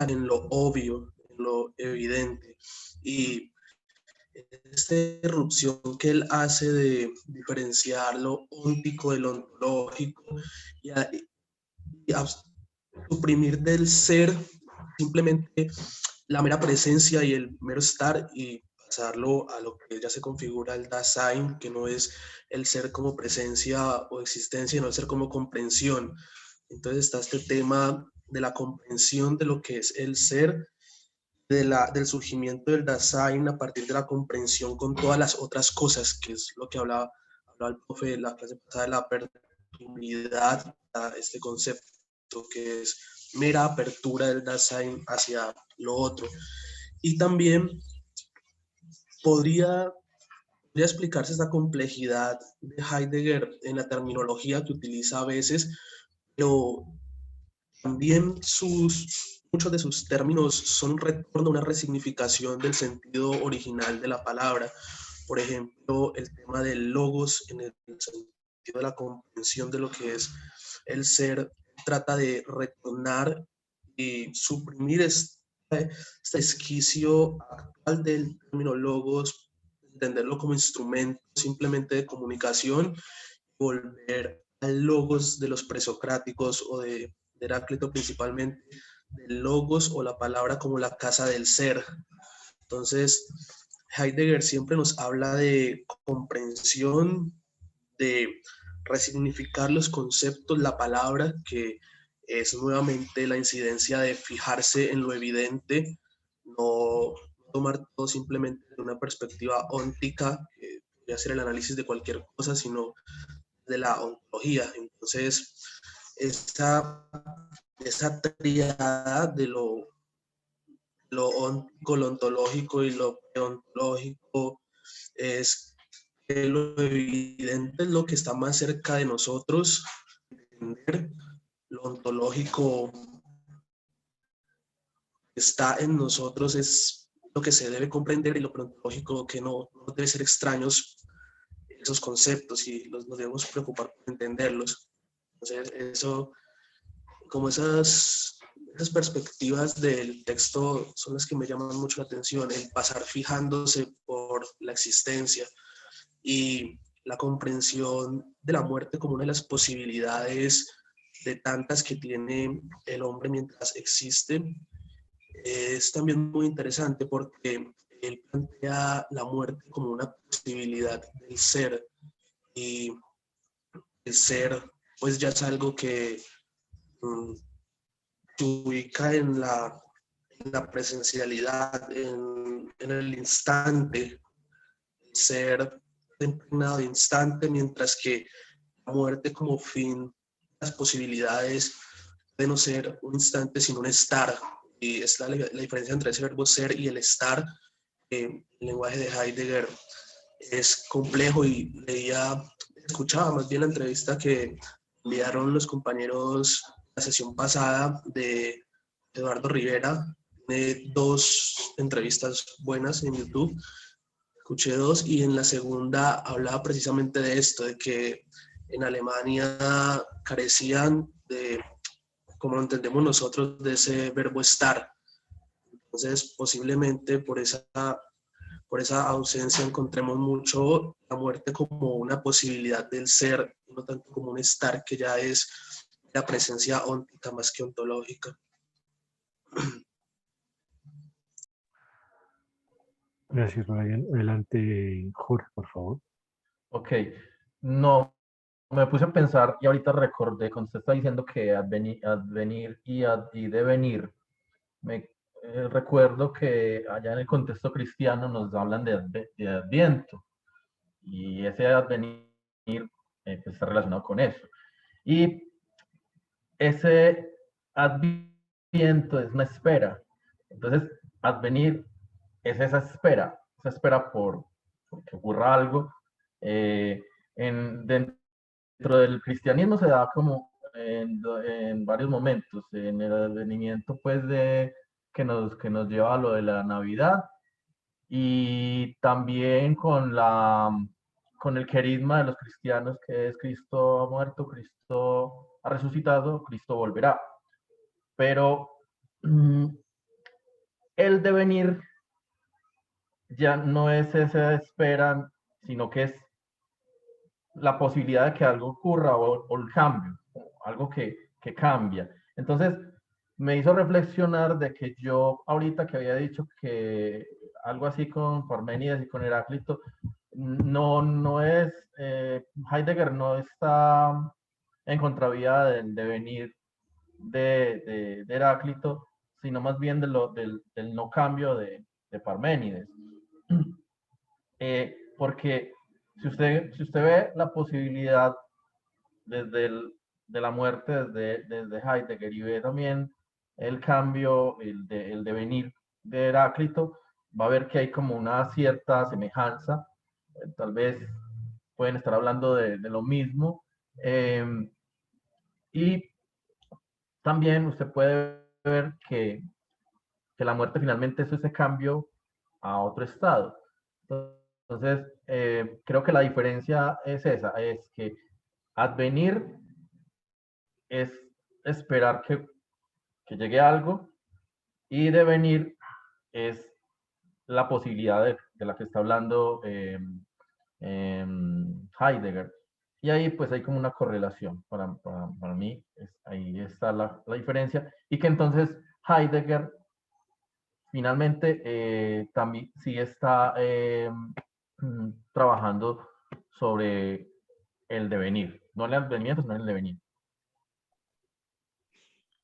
en lo obvio, en lo evidente. Y esta irrupción que él hace de diferenciar lo óntico de lo ontológico y suprimir del ser simplemente la mera presencia y el mero estar y pasarlo a lo que ya se configura el Dasein, que no es el ser como presencia o existencia, sino el ser como comprensión. Entonces está este tema de la comprensión de lo que es el ser, del surgimiento del Dasein a partir de la comprensión con todas las otras cosas, que es lo que hablaba el profe en la clase pasada de la aperturabilidad, este concepto que es mera apertura del Dasein hacia lo otro. Y también podría explicarse esta complejidad de Heidegger en la terminología que utiliza a veces, pero también muchos de sus términos son un retorno, una resignificación del sentido original de la palabra. Por ejemplo, el tema del logos en el sentido de la comprensión de lo que es el ser, trata de retornar y suprimir este esquicio actual del término logos, entenderlo como instrumento simplemente de comunicación, volver al logos de los presocráticos o de Heráclito principalmente, del logos o la palabra como la casa del ser. Entonces, Heidegger siempre nos habla de comprensión, de resignificar los conceptos, la palabra, que es nuevamente la incidencia de fijarse en lo evidente, no tomar todo simplemente de una perspectiva óntica, que podría ser el análisis de cualquier cosa, sino de la ontología. Entonces, esa triada de lo óntico, lo ontológico y lo preontológico es que lo evidente es lo que está más cerca de nosotros, entender lo ontológico que está en nosotros es lo que se debe comprender y lo preontológico que no debe ser extraños esos conceptos y nos debemos preocupar por entenderlos. Entonces, eso, como esas perspectivas del texto son las que me llaman mucho la atención, el pasar fijándose por la existencia y la comprensión de la muerte como una de las posibilidades de tantas que tiene el hombre mientras existe, es también muy interesante porque él plantea la muerte como una posibilidad del ser, y el ser pues ya es algo que se ubica en la presencialidad, en el instante, el ser impregnado de instante, mientras que la muerte como fin, las posibilidades de no ser un instante sino un estar. Y es la diferencia entre ese verbo ser y el estar. El lenguaje de Heidegger es complejo, y escuchaba más bien la entrevista que enviaron los compañeros la sesión pasada de Eduardo Rivera. Tiene 2 entrevistas buenas en YouTube. Escuché 2, y en la segunda hablaba precisamente de esto, de que en Alemania carecían de, como lo entendemos nosotros, de ese verbo estar. Entonces, posiblemente por esa ausencia encontremos mucho la muerte como una posibilidad del ser, no tanto como un estar, que ya es la presencia óntica más que ontológica. Gracias, Brian. Adelante, Jorge, por favor. Ok, no, me puse a pensar y ahorita recordé cuando usted está diciendo que advenir y devenir. Recuerdo que allá en el contexto cristiano nos hablan de Adviento, y ese advenir pues está relacionado con eso. Y ese adviento es una espera. Entonces, advenir es esa espera por que ocurra algo. Dentro del cristianismo se da como en varios momentos, en el advenimiento pues que nos lleva a lo de la Navidad, y también con el querigma de los cristianos, que es Cristo ha muerto, Cristo ha resucitado, Cristo volverá. Pero el devenir ya no es esa espera, sino que es la posibilidad de que algo ocurra, o el cambio, algo que cambia. Entonces, me hizo reflexionar de que yo ahorita que había dicho que algo así con Parménides y con Heráclito, no es, Heidegger no está en contravía del devenir de Heráclito, sino más bien del no cambio de Parménides. Porque si usted ve la posibilidad de la muerte desde Heidegger, y ve también el cambio, el devenir de Heráclito, va a ver que hay como una cierta semejanza. Tal vez pueden estar hablando de lo mismo. Y también usted puede ver que la muerte finalmente es ese cambio a otro estado. Entonces, creo que la diferencia es esa, es que advenir es esperar que llegue algo, y devenir es la posibilidad de la que está hablando Heidegger. Y ahí pues hay como una correlación para mí, ahí está la diferencia, y que entonces Heidegger finalmente también sí está trabajando sobre el devenir, no el advenimiento, sino el devenir.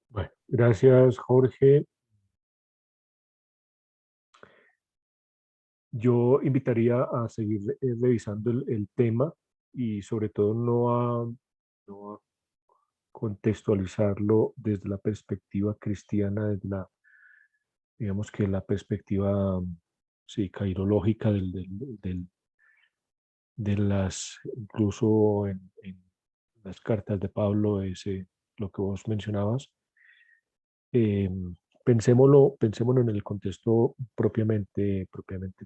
Bueno, gracias, Jorge. Yo invitaría a seguir revisando el tema, y sobre todo no a contextualizarlo desde la perspectiva cristiana, digamos que la perspectiva, sí, cairológica de las, incluso en las cartas de Pablo, lo que vos mencionabas. Pensémoslo en el contexto propiamente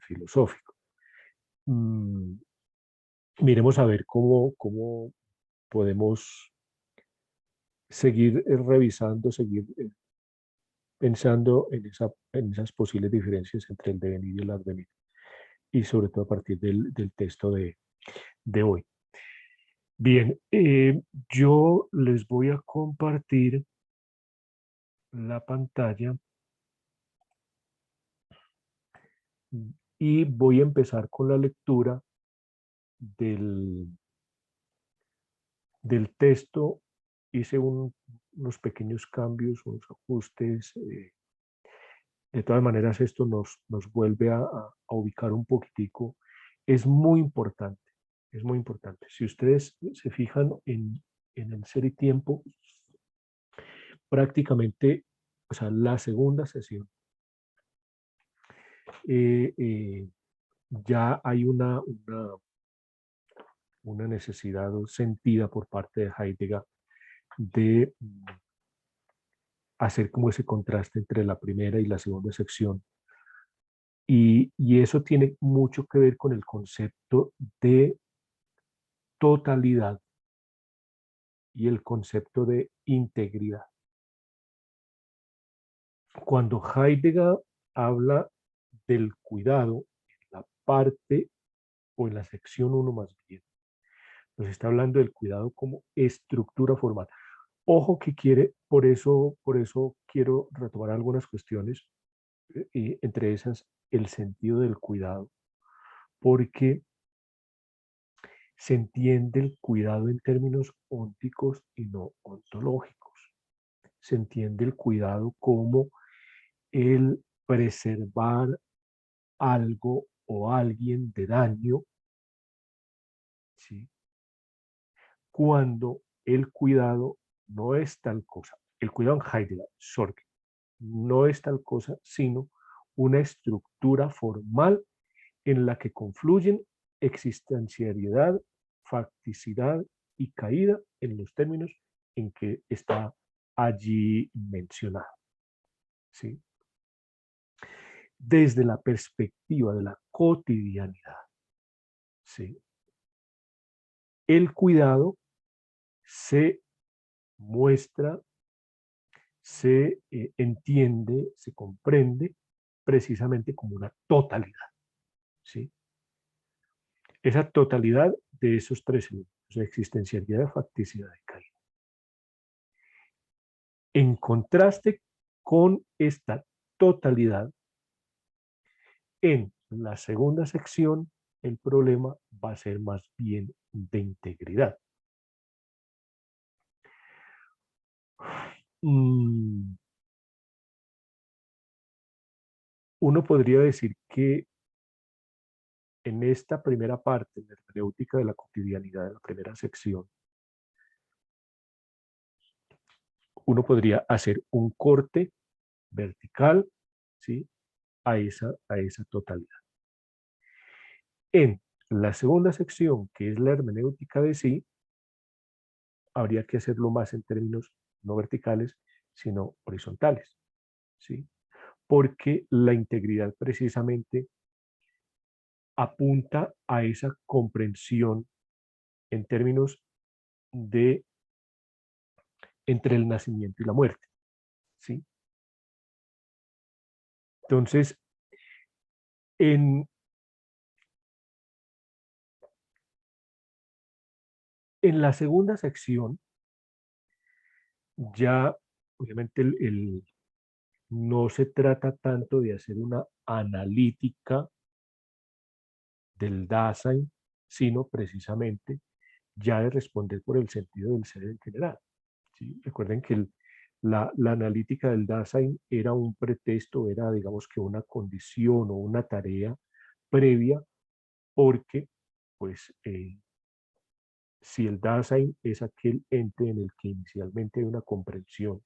filosófico. Miremos a ver cómo podemos seguir revisando, seguir pensando en esas posibles diferencias entre el devenir y el advenir, y sobre todo a partir del texto de de hoy. Bien, yo les voy a compartir la pantalla y voy a empezar con la lectura del texto. Hice unos pequeños cambios, unos ajustes. De todas maneras, esto nos vuelve a ubicar un poquitico. Es muy importante, es muy importante. Si ustedes se fijan en el ser y tiempo, prácticamente, o sea, la segunda sesión, ya hay una necesidad sentida por parte de Heidegger de hacer como ese contraste entre la primera y la segunda sección. Y eso tiene mucho que ver con el concepto de totalidad y el concepto de integridad. Cuando Heidegger habla del cuidado, en la parte o en la sección 1 más bien, nos está hablando del cuidado como estructura formal. Ojo que por eso quiero retomar algunas cuestiones, y entre esas el sentido del cuidado, porque se entiende el cuidado en términos ónticos y no ontológicos. Se entiende el cuidado como el preservar algo o alguien de daño, ¿sí? Cuando el cuidado no es tal cosa. El cuidado en Heidegger, Sorge, no es tal cosa, sino una estructura formal en la que confluyen existencialidad, facticidad y caída en los términos en que está allí mencionado. ¿Sí? Desde la perspectiva de la cotidianidad, ¿sí? El cuidado se muestra, se entiende, se comprende precisamente como una totalidad, ¿sí? Esa totalidad de esos tres elementos, de existencialidad, facticidad y caída. En contraste con esta totalidad, en la segunda sección, el problema va a ser más bien de integridad. Uno podría decir que en esta primera parte, en la hermenéutica de la cotidianidad, de la primera sección, uno podría hacer un corte vertical, ¿sí? a esa totalidad. En la segunda sección, que es la hermenéutica de sí, habría que hacerlo más en términos no verticales, sino horizontales, ¿sí? Porque la integridad precisamente apunta a esa comprensión en términos de entre el nacimiento y la muerte, ¿sí? Entonces, en la segunda sección, ya obviamente no se trata tanto de hacer una analítica del Dasein, sino precisamente ya de responder por el sentido del ser en general, ¿sí? Recuerden que la analítica del Dasein era un pretexto, era digamos que una condición o una tarea previa, porque pues si el Dasein es aquel ente en el que inicialmente hay una comprensión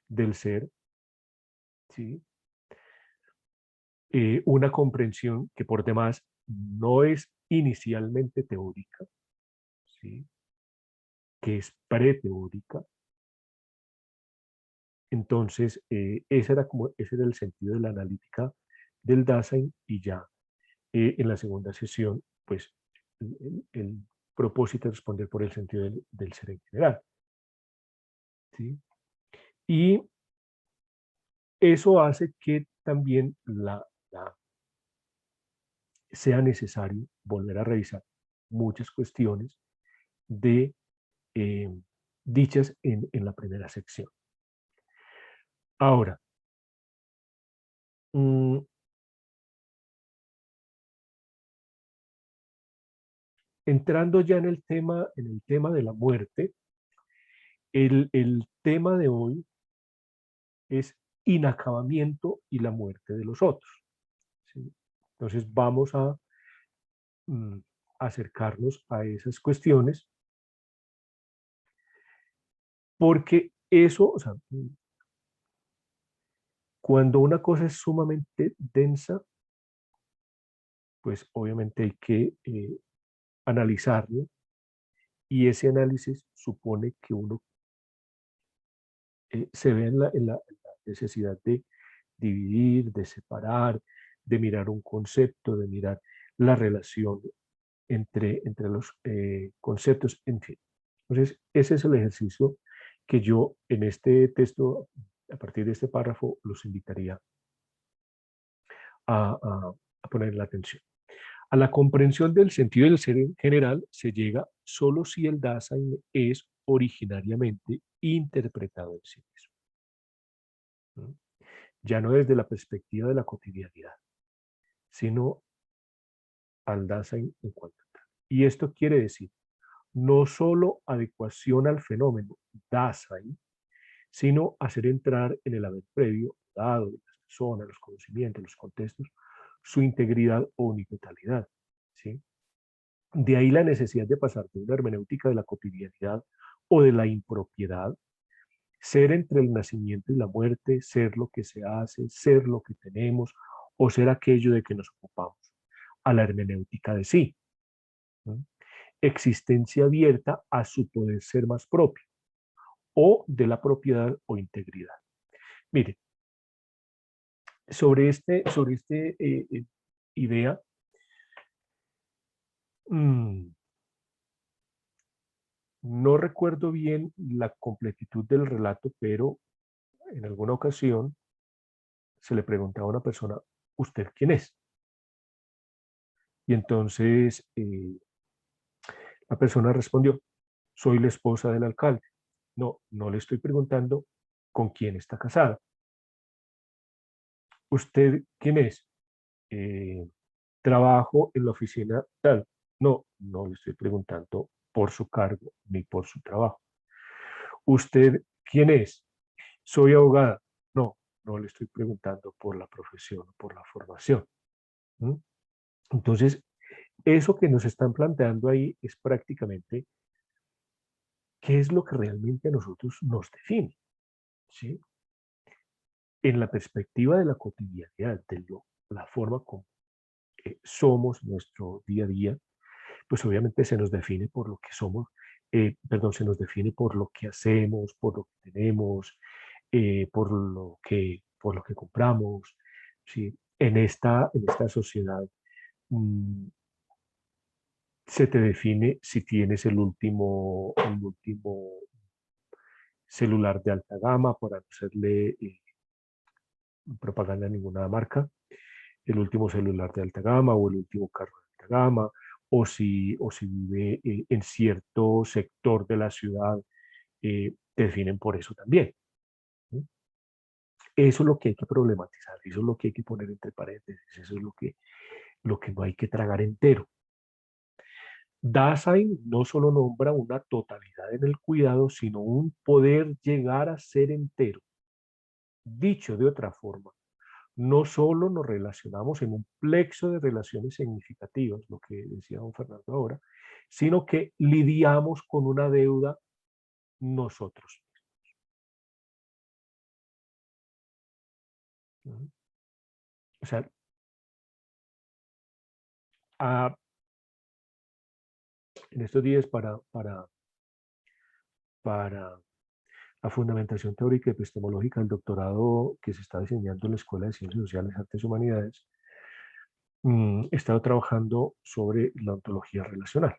del ser, ¿sí? Una comprensión que por demás no es inicialmente teórica, ¿sí? Que es preteórica. Entonces, ese era el sentido de la analítica del Dasein, y ya en la segunda sesión, pues el propósito es responder por el sentido del ser en general, ¿sí? Y eso hace que también sea necesario volver a revisar muchas cuestiones de dichas en la primera sección. Ahora, entrando ya en el tema de la muerte, el tema de hoy es inacabamiento y la muerte de los otros, ¿sí? Entonces vamos a acercarnos a esas cuestiones, porque eso, o sea, cuando una cosa es sumamente densa, pues obviamente hay que analizarlo, y ese análisis supone que uno se ve en la necesidad de dividir, de separar, de mirar un concepto, de mirar la relación entre los conceptos, en fin. Entonces, ese es el ejercicio que yo en este texto, a partir de este párrafo, los invitaría a poner la atención. A la comprensión del sentido del ser en general se llega solo si el Dasein es originariamente interpretado en sí mismo. Ya no desde la perspectiva de la cotidianidad, sino al Dasein en cuanto tal. Y esto quiere decir no solo adecuación al fenómeno Dasein, sino hacer entrar en el haber previo, dado de las personas, los conocimientos, los contextos, su integridad o unipetalidad, ¿sí? De ahí la necesidad de pasar de una hermenéutica de la cotidianidad o de la impropiedad, ser entre el nacimiento y la muerte, ser lo que se hace, ser lo que tenemos, o ser aquello de que nos ocupamos, a la hermenéutica de sí, ¿no? Existencia abierta a su poder ser más propio, o de la propiedad o integridad. Mire, sobre este idea, no recuerdo bien la completitud del relato, pero en alguna ocasión se le preguntaba a una persona, ¿usted quién es? Y entonces la persona respondió, soy la esposa del alcalde. No, no le estoy preguntando con quién está casada. ¿Usted quién es? Trabajo en la oficina tal. No, no le estoy preguntando por su cargo ni por su trabajo. ¿Usted quién es? Soy abogada. No, no le estoy preguntando por la profesión o por la formación. ¿Mm? Entonces, eso que nos están planteando ahí es prácticamente qué es lo que realmente a nosotros nos define, ¿sí? En la perspectiva de la cotidianidad, de la forma como somos nuestro día a día, pues obviamente se nos define por lo que somos, se nos define por lo que hacemos, por lo que tenemos, por lo que compramos, ¿sí? En esta sociedad se te define si tienes el último celular de alta gama, para no hacerle propaganda a ninguna marca, el último celular de alta gama o el último carro de alta gama, o si vive en cierto sector de la ciudad, te definen por eso también, ¿sí? Eso es lo que hay que problematizar, eso es lo que hay que poner entre paréntesis, eso es lo que no hay que tragar entero. Dasein no solo nombra una totalidad en el cuidado, sino un poder llegar a ser entero. Dicho de otra forma, no solo nos relacionamos en un plexo de relaciones significativas, lo que decía don Fernando ahora, sino que lidiamos con una deuda nosotros. O sea, en estos días para la fundamentación teórica y epistemológica del doctorado que se está diseñando en la Escuela de Ciencias Sociales, Artes y Humanidades, he estado trabajando sobre la ontología relacional.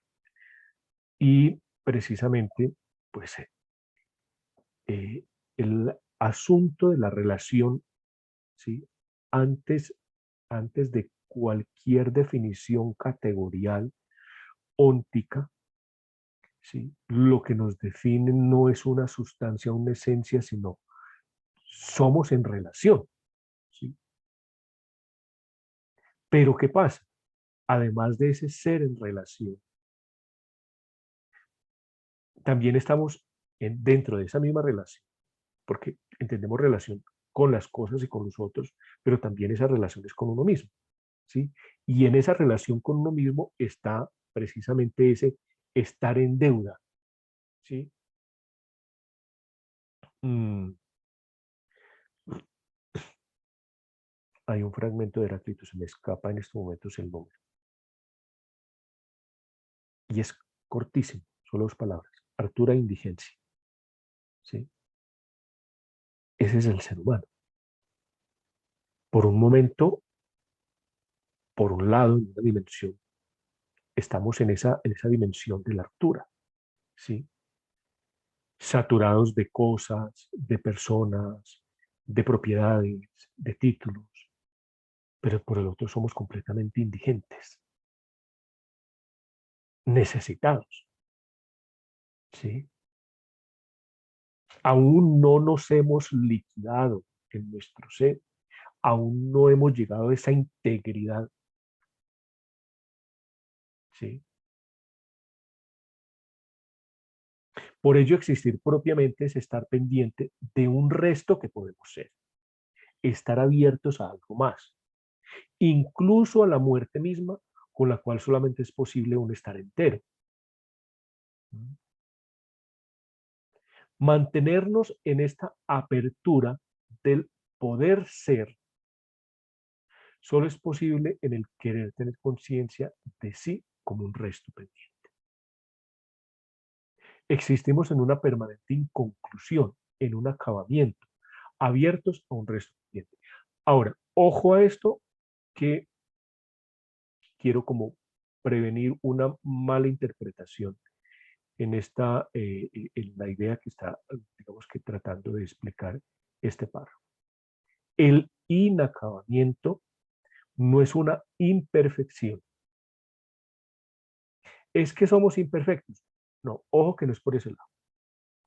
Y precisamente, pues, el asunto de la relación, ¿sí? Antes de cualquier definición categorial óntica, ¿sí? Lo que nos define no es una sustancia, una esencia, sino somos en relación, ¿sí? Pero ¿qué pasa? Además de ese ser en relación, también estamos dentro de esa misma relación, porque entendemos relación con las cosas y con los otros, pero también esas relaciones con uno mismo, ¿sí? Y en esa relación con uno mismo está precisamente ese estar en deuda, ¿sí? Mm, Hay un fragmento de Heráclito, se me escapa en estos momentos el nombre, y es cortísimo, solo 2 palabras, hartura e indigencia, ¿sí? Ese es el ser humano. Por un momento, por un lado, en una dimensión, estamos en esa dimensión de la hartura, ¿sí? Saturados de cosas, de personas, de propiedades, de títulos, pero por el otro somos completamente indigentes, necesitados, ¿sí? Aún no nos hemos liquidado en nuestro ser, aún no hemos llegado a esa integridad, ¿sí? Por ello, existir propiamente es estar pendiente de un resto que podemos ser, estar abiertos a algo más, incluso a la muerte misma, con la cual solamente es posible un estar entero. Mantenernos en esta apertura del poder ser solo es posible en el querer tener conciencia de sí como un resto pendiente. Existimos en una permanente inconclusión, en un acabamiento, abiertos a un resto pendiente. Ahora, ojo a esto, que quiero como prevenir una mala interpretación en en la idea que está, digamos que tratando de explicar este párrafo. El inacabamiento no es una imperfección. ¿Es que somos imperfectos? No, ojo que no es por ese lado.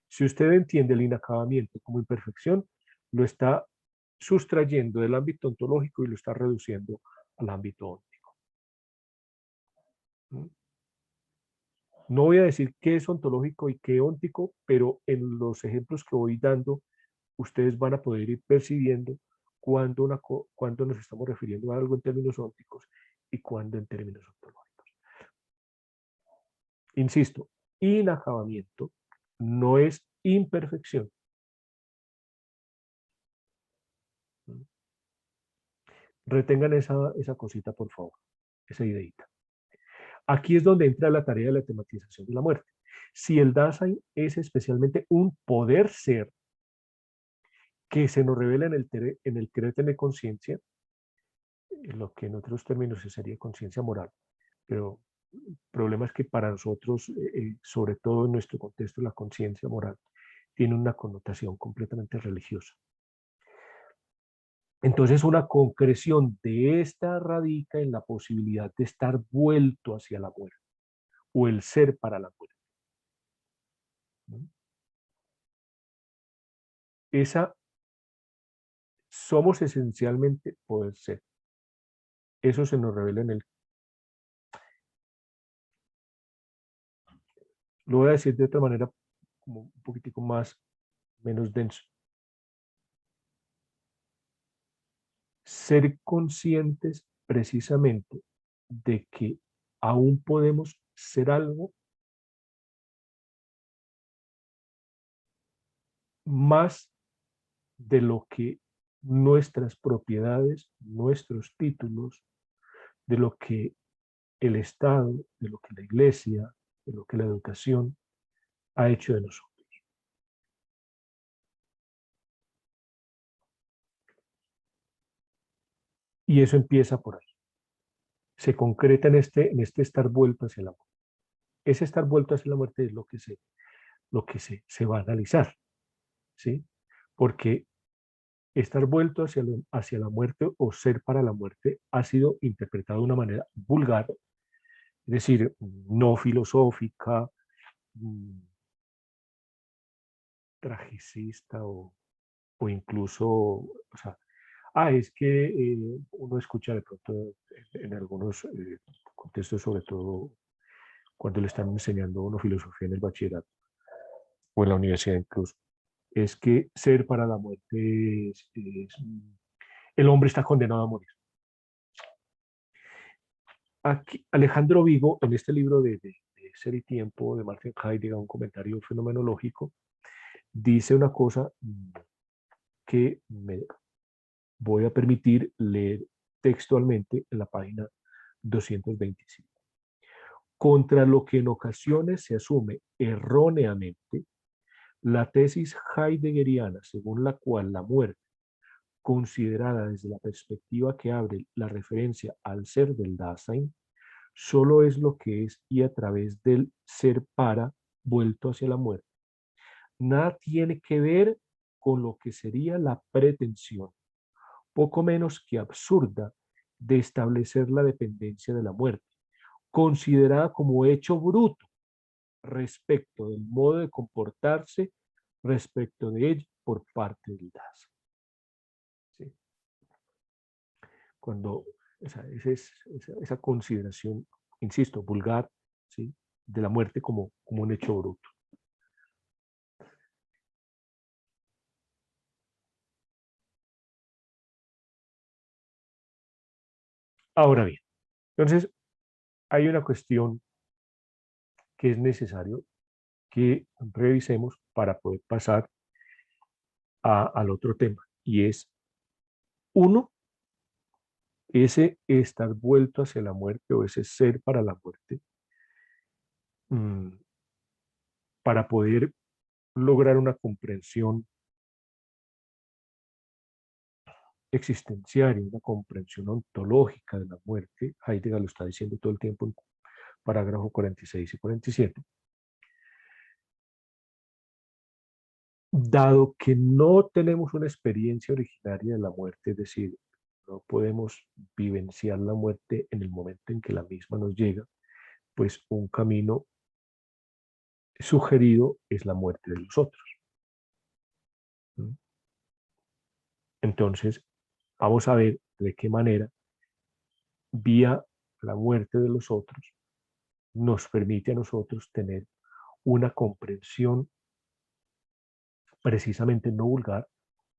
Si usted entiende el inacabamiento como imperfección, lo está sustrayendo del ámbito ontológico y lo está reduciendo al ámbito óntico. No voy a decir qué es ontológico y qué óntico, pero en los ejemplos que voy dando, ustedes van a poder ir percibiendo cuándo nos estamos refiriendo a algo en términos ónticos y cuándo en términos ontológicos. Insisto, inacabamiento no es imperfección. Retengan esa cosita, por favor, esa ideita. Aquí es donde entra la tarea de la tematización de la muerte. Si el Dasein es especialmente un poder ser que se nos revela en el querer tener conciencia, lo que en otros términos sería conciencia moral, pero el problema es que para nosotros, sobre todo en nuestro contexto, la conciencia moral tiene una connotación completamente religiosa. Entonces, una concreción de esta radica en la posibilidad de estar vuelto hacia la muerte, o el ser para la muerte. Somos esencialmente poder ser. Eso se nos revela lo voy a decir de otra manera, como un poquitico menos denso. Ser conscientes precisamente de que aún podemos ser algo más de lo que nuestras propiedades, nuestros títulos, de lo que el Estado, de lo que la Iglesia, de lo que la educación ha hecho de nosotros. Y eso empieza por ahí. Se concreta en este estar vuelto hacia la muerte. Ese estar vuelto hacia la muerte es lo que se va a analizar, ¿sí? Porque estar vuelto hacia la muerte o ser para la muerte ha sido interpretado de una manera vulgar es decir, no filosófica, tragicista o incluso, o sea, es que uno escucha de pronto en algunos contextos, sobre todo cuando le están enseñando a uno filosofía en el bachillerato o en la universidad incluso, es que ser para la muerte el hombre está condenado a morir. Aquí, Alejandro Vigo, en este libro de Ser y Tiempo de Martin Heidegger, un comentario fenomenológico, dice una cosa que me voy a permitir leer textualmente en la página 225. Contra lo que en ocasiones se asume erróneamente, la tesis heideggeriana según la cual la muerte, considerada desde la perspectiva que abre la referencia al ser del Dasein, solo es lo que es y a través del ser para vuelto hacia la muerte. Nada tiene que ver con lo que sería la pretensión, poco menos que absurda, de establecer la dependencia de la muerte, considerada como hecho bruto respecto del modo de comportarse respecto de ella por parte del Dasein. ¿Sí? Cuando esa consideración, insisto, vulgar, ¿sí?, de la muerte como un hecho bruto. Ahora bien, entonces hay una cuestión que es necesario que revisemos para poder pasar al otro tema, y es, uno, ese estar vuelto hacia la muerte o ese ser para la muerte, para poder lograr una comprensión existencial y una comprensión ontológica de la muerte. Heidegger lo está diciendo todo el tiempo en parágrafo 46 y 47. Dado que no tenemos una experiencia originaria de la muerte, es decir, no podemos vivenciar la muerte en el momento en que la misma nos llega, pues un camino sugerido es la muerte de los otros. Entonces, vamos a ver de qué manera, vía la muerte de los otros, nos permite a nosotros tener una comprensión precisamente no vulgar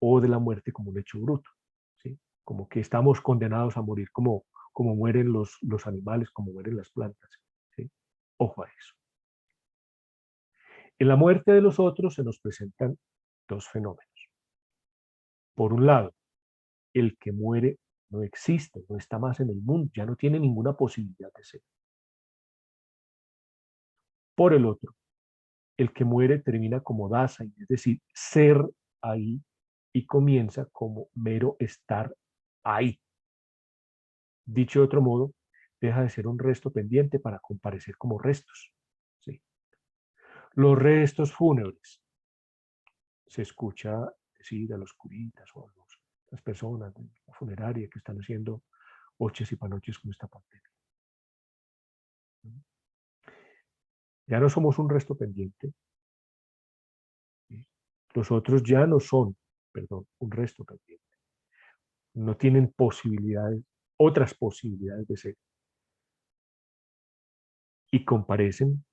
o de la muerte como un hecho bruto, ¿sí? Como que estamos condenados a morir como mueren los animales, como mueren las plantas, ¿sí? Ojo a eso. En la muerte de los otros se nos presentan dos fenómenos. Por un lado, el que muere no existe, no está más en el mundo, ya no tiene ninguna posibilidad de ser. Por el otro, el que muere termina como Dasein, es decir, ser ahí, y comienza como mero estar ahí. Dicho de otro modo, deja de ser un resto pendiente para comparecer como restos. ¿Sí? Los restos fúnebres, se escucha decir a los curitas o a las personas de la funeraria que están haciendo oches y panoches con esta pandemia. Ya no somos un resto pendiente. ¿Sí? Los otros ya no son, perdón, un resto pendiente. No tienen posibilidades, otras posibilidades de ser. Y comparecen,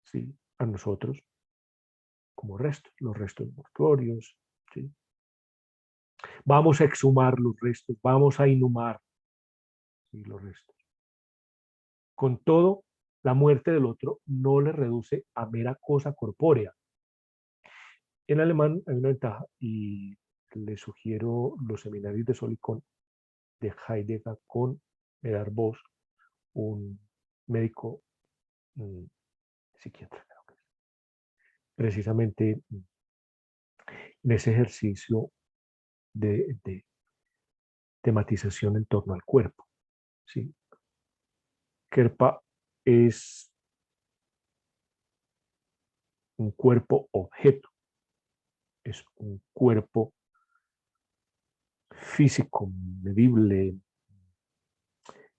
¿sí?, a nosotros como restos, los restos mortuorios. ¿Sí? Vamos a exhumar los restos, vamos a inhumar, ¿sí?, los restos. Con todo, la muerte del otro no le reduce a mera cosa corpórea. En alemán hay una ventaja, y le sugiero los seminarios de Solikon de Heidegger con Medard Bosch, un médico psiquiatra, creo que es. Precisamente en ese ejercicio de tematización en torno al cuerpo. ¿Sí? Kerpa es un cuerpo objeto, es un cuerpo físico, medible,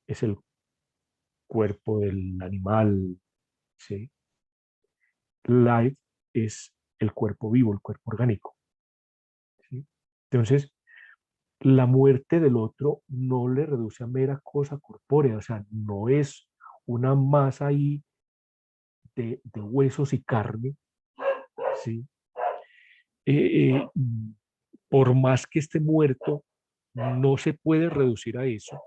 es el cuerpo del animal, ¿sí? Life es el cuerpo vivo, el cuerpo orgánico, ¿sí? Entonces, la muerte del otro no le reduce a mera cosa corpórea, o sea, no es una masa ahí de huesos y carne, ¿sí? Por más que esté muerto, no se puede reducir a eso.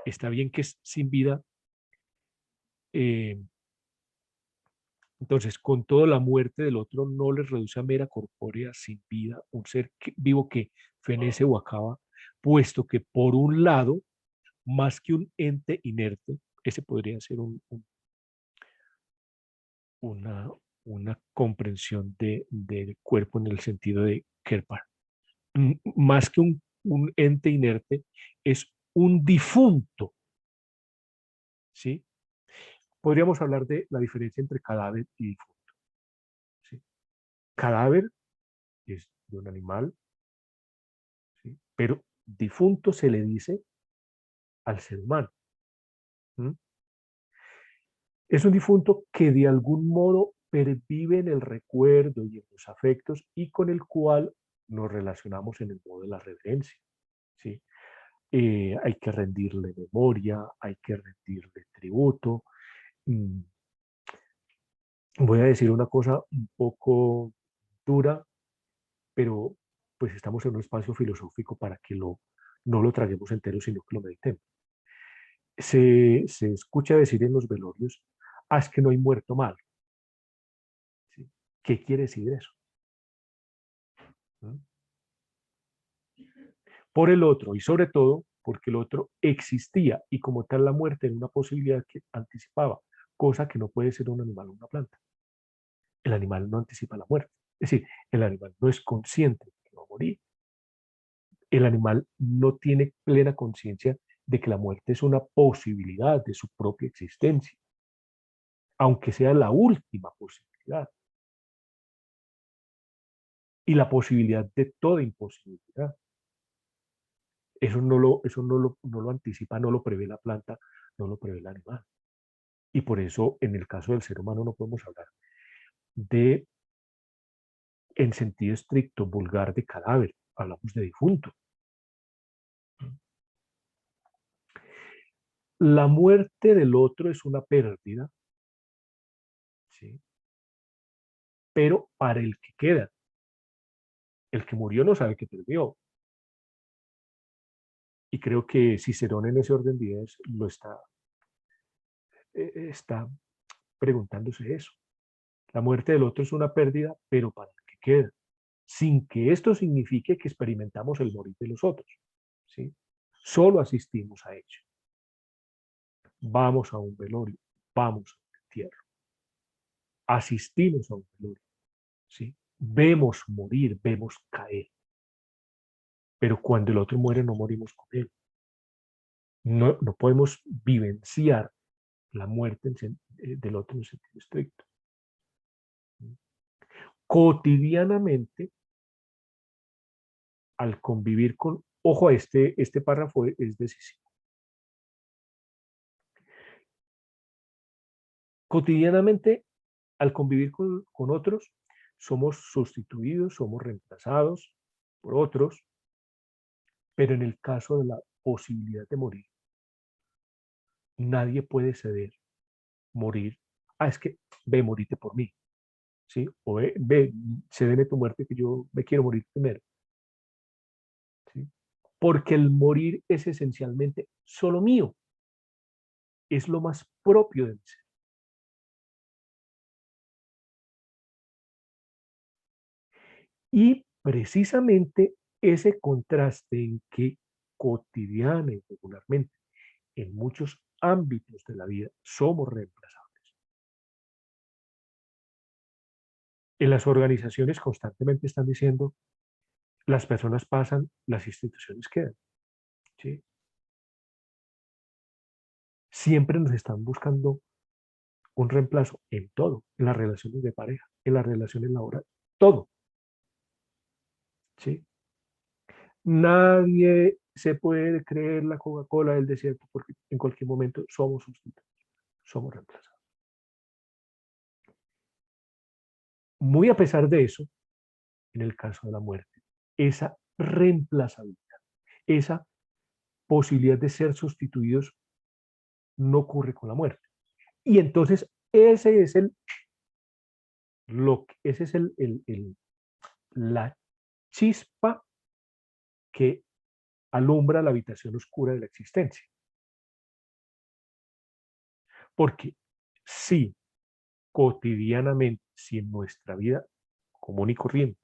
Está bien que es sin vida. Entonces, con toda la muerte del otro no le reduce a mera corpórea sin vida, un ser vivo que fenece o acaba, puesto que por un lado, más que un ente inerte, ese podría ser una, una comprensión del cuerpo en el sentido de Kerpar. Más que un ente inerte, es un difunto, ¿sí? Podríamos hablar de la diferencia entre cadáver y difunto, ¿sí? Cadáver es de un animal, ¿sí? Pero difunto se le dice al ser humano. ¿Mm? Es un difunto que de algún modo pervive en el recuerdo y en los afectos y con el cual nos relacionamos en el modo de la reverencia, ¿sí? Hay que rendirle memoria, hay que rendirle tributo. Voy a decir una cosa un poco dura, pero pues estamos en un espacio filosófico para que no lo traguemos entero, sino que lo meditemos. Se escucha decir en los velorios, es que no hay muerto malo. ¿Sí? ¿Qué quiere decir eso? ¿Mm? Por el otro, y sobre todo porque el otro existía, y como tal la muerte era una posibilidad que anticipaba, cosa que no puede ser un animal o una planta. El animal no anticipa la muerte. Es decir, el animal no es consciente de que va a morir. El animal no tiene plena conciencia de que la muerte es una posibilidad de su propia existencia, aunque sea la última posibilidad y la posibilidad de toda imposibilidad. No lo anticipa, no lo prevé la planta, no lo prevé el animal. Y por eso, en el caso del ser humano, no podemos hablar de, en sentido estricto, vulgar, de cadáver, hablamos de difunto. La muerte del otro es una pérdida, ¿sí? Pero para el que queda, el que murió no sabe que perdió. Y creo que Cicerón en ese orden de ideas lo está preguntándose eso. La muerte del otro es una pérdida, pero para el que queda, sin que esto signifique que experimentamos el morir de los otros, ¿sí? Solo asistimos a ello. Vamos a un velorio, vamos a un entierro, asistimos a un velorio, ¿sí? Vemos morir, vemos caer, pero cuando el otro muere no morimos con él. No podemos vivenciar la muerte del otro en el sentido estricto. Cotidianamente, al convivir con, ojo, este párrafo es decisivo. Cotidianamente, al convivir con otros, somos sustituidos, somos reemplazados por otros, pero en el caso de la posibilidad de morir, nadie puede ceder, morir. Es que ve, morite por mí, ¿sí? O ve, cédeme tu muerte que yo me quiero morir primero, ¿sí? Porque el morir es esencialmente solo mío, es lo más propio de mi ser. Y precisamente ese contraste en que cotidiana y regularmente en muchos ámbitos de la vida somos reemplazables. En las organizaciones constantemente están diciendo, las personas pasan, las instituciones quedan, ¿sí? Siempre nos están buscando un reemplazo en todo, en las relaciones de pareja, en las relaciones laborales, todo, ¿sí? Nadie se puede creer la Coca-Cola del desierto porque en cualquier momento somos sustituidos, somos reemplazados. Muy a pesar de eso, en el caso de la muerte, esa reemplazabilidad, esa posibilidad de ser sustituidos no ocurre con la muerte. Y entonces ese es la chispa que alumbra la habitación oscura de la existencia. Porque si cotidianamente, si en nuestra vida común y corriente,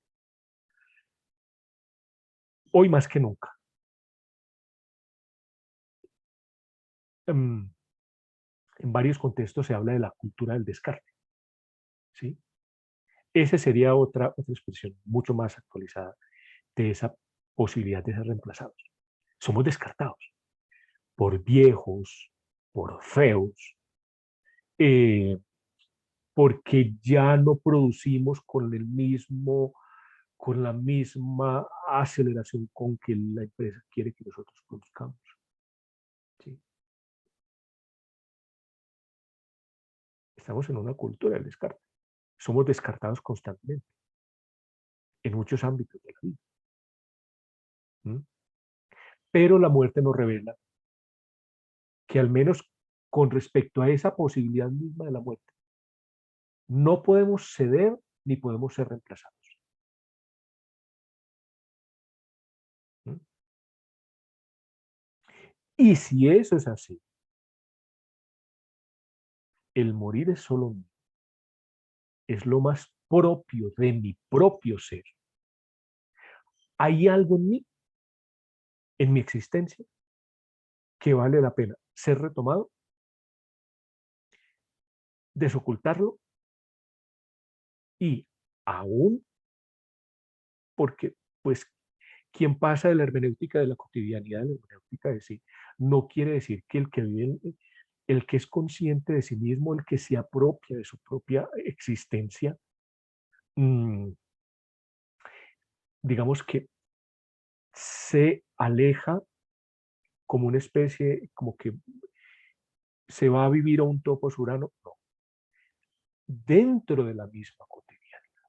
hoy más que nunca, en varios contextos se habla de la cultura del descarte, ¿sí? Esa sería otra expresión mucho más actualizada de esa posibilidad de ser reemplazados. Somos descartados por viejos, por feos, porque ya no producimos con la misma aceleración con que la empresa quiere que nosotros produzcamos. ¿Sí? Estamos en una cultura del descarte. Somos descartados constantemente en muchos ámbitos de la vida. ¿Mm? Pero la muerte nos revela que al menos con respecto a esa posibilidad misma de la muerte, no podemos ceder ni podemos ser reemplazados. ¿Mm? Y si eso es así, el morir es solo mío, es lo más propio de mi propio ser. Hay algo en mi existencia, que vale la pena ser retomado, desocultarlo y aún porque, pues, quien pasa de la hermenéutica de la cotidianidad a la hermenéutica de sí, no quiere decir que el que vive, el que es consciente de sí mismo, el que se apropia de su propia existencia, digamos que se aleja como una especie, como que se va a vivir a un topos urano, no. Dentro de la misma cotidianidad,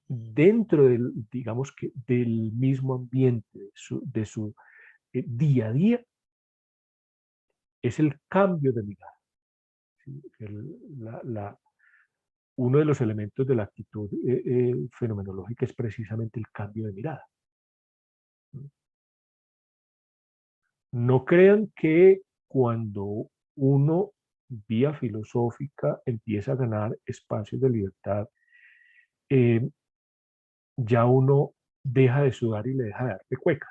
dentro del, digamos que del mismo ambiente, de su día a día, es el cambio de mirada. ¿Sí? Uno de los elementos de la actitud fenomenológica es precisamente el cambio de mirada. No crean que cuando uno, vía filosófica, empieza a ganar espacios de libertad, ya uno deja de sudar y le deja de dar de cueca.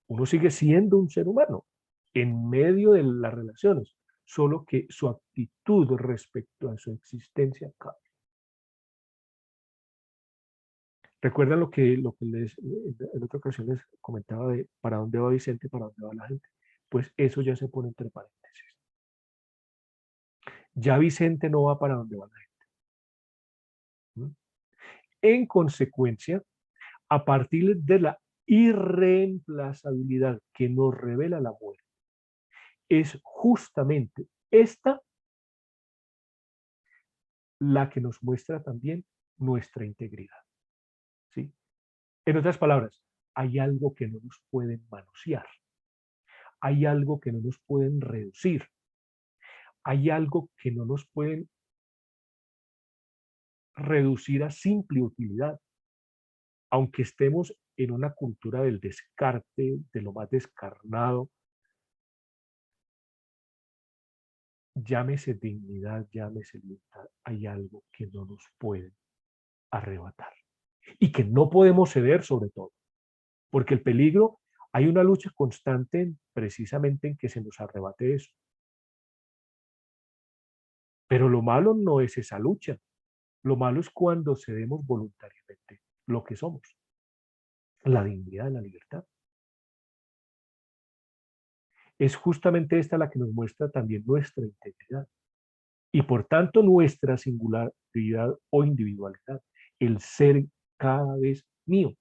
Uno sigue siendo un ser humano en medio de las relaciones, solo que su actitud respecto a su existencia cambia. ¿Recuerdan lo que en otra ocasión les comentaba de para dónde va Vicente, para dónde va la gente? Pues eso ya se pone entre paréntesis. Ya Vicente no va para dónde va la gente. ¿Mm? En consecuencia, a partir de la irreemplazabilidad que nos revela la muerte, es justamente esta la que nos muestra también nuestra integridad. ¿Sí? En otras palabras, hay algo que no nos pueden manosear, hay algo que no nos pueden reducir, hay algo que no nos pueden reducir a simple utilidad, aunque estemos en una cultura del descarte, de lo más descarnado, llámese dignidad, llámese libertad, hay algo que no nos pueden arrebatar y que no podemos ceder sobre todo, porque el peligro, hay una lucha constante precisamente en que se nos arrebate eso. Pero lo malo no es esa lucha, lo malo es cuando cedemos voluntariamente lo que somos, la dignidad, la libertad. Es justamente esta la que nos muestra también nuestra integridad y por tanto nuestra singularidad o individualidad, el ser cada vez mío.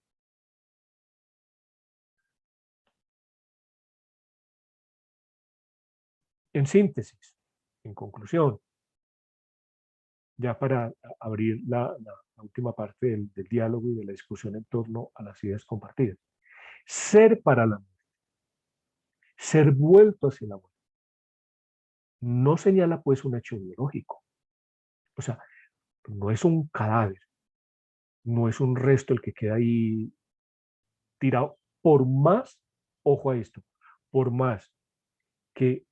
En síntesis, en conclusión, ya para abrir la última parte del diálogo y de la discusión en torno a las ideas compartidas. Ser para la muerte, ser vuelto hacia la muerte, no señala pues un hecho biológico. O sea, no es un cadáver, no es un resto el que queda ahí tirado. Por más, ojo a esto, por más que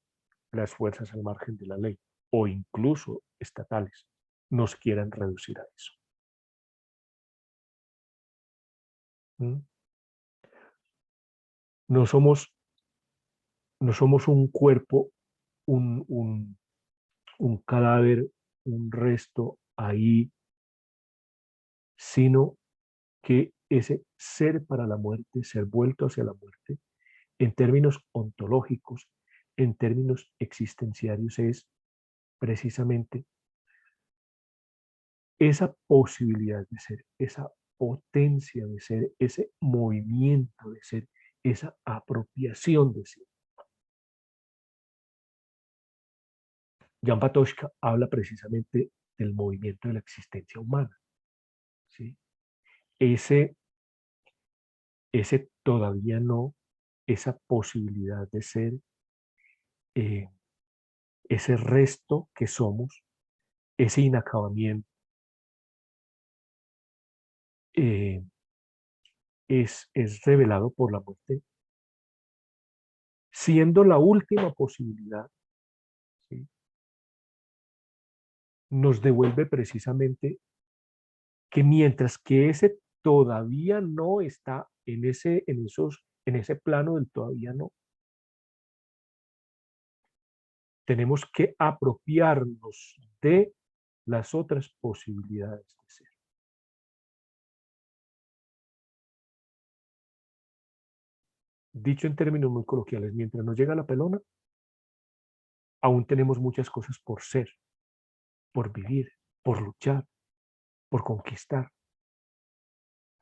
las fuerzas al margen de la ley o incluso estatales nos quieran reducir a eso. ¿Mm? No somos un cuerpo, un cadáver, un resto ahí, sino que ese ser para la muerte, ser vuelto hacia la muerte, en términos ontológicos, en términos existenciarios, es precisamente esa posibilidad de ser, esa potencia de ser, ese movimiento de ser, esa apropiación de ser. Jan Patočka habla precisamente del movimiento de la existencia humana. ¿Sí? Ese todavía no, esa posibilidad de ser, ese resto que somos, ese inacabamiento, es revelado por la muerte, siendo la última posibilidad, ¿sí? Nos devuelve precisamente que mientras que ese todavía no está en ese plano del todavía no, tenemos que apropiarnos de las otras posibilidades de ser. Dicho en términos muy coloquiales, mientras nos llega la pelona, aún tenemos muchas cosas por ser, por vivir, por luchar, por conquistar.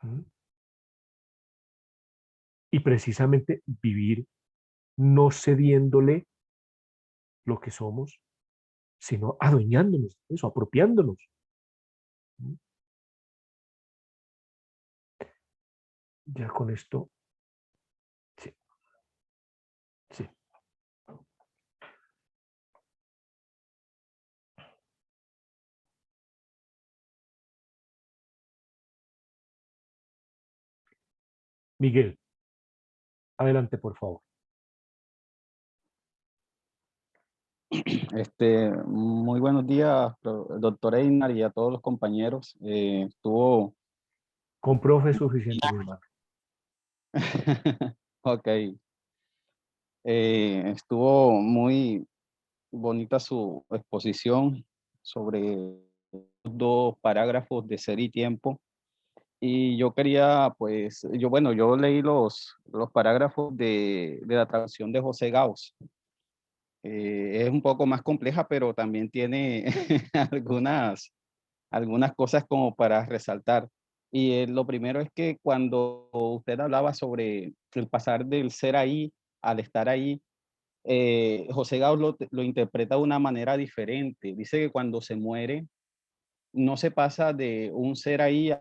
¿Mm? Y precisamente vivir no cediéndole lo que somos, sino adueñándonos de eso, apropiándonos. ¿Mm? Ya con esto, sí, sí. Miguel, adelante, por favor. Muy buenos días, doctor Einar, y a todos los compañeros. Estuvo... Con profe es suficiente, mi hermano. Ok. Estuvo muy bonita su exposición sobre dos parágrafos de ser y tiempo. Y yo quería, pues, yo leí los parágrafos de la traducción de José Gauss. Es un poco más compleja, pero también tiene algunas cosas como para resaltar. Y lo primero es que cuando usted hablaba sobre el pasar del ser ahí al estar ahí, José Gauss lo interpreta de una manera diferente. Dice que cuando se muere, no se pasa de un ser ahí,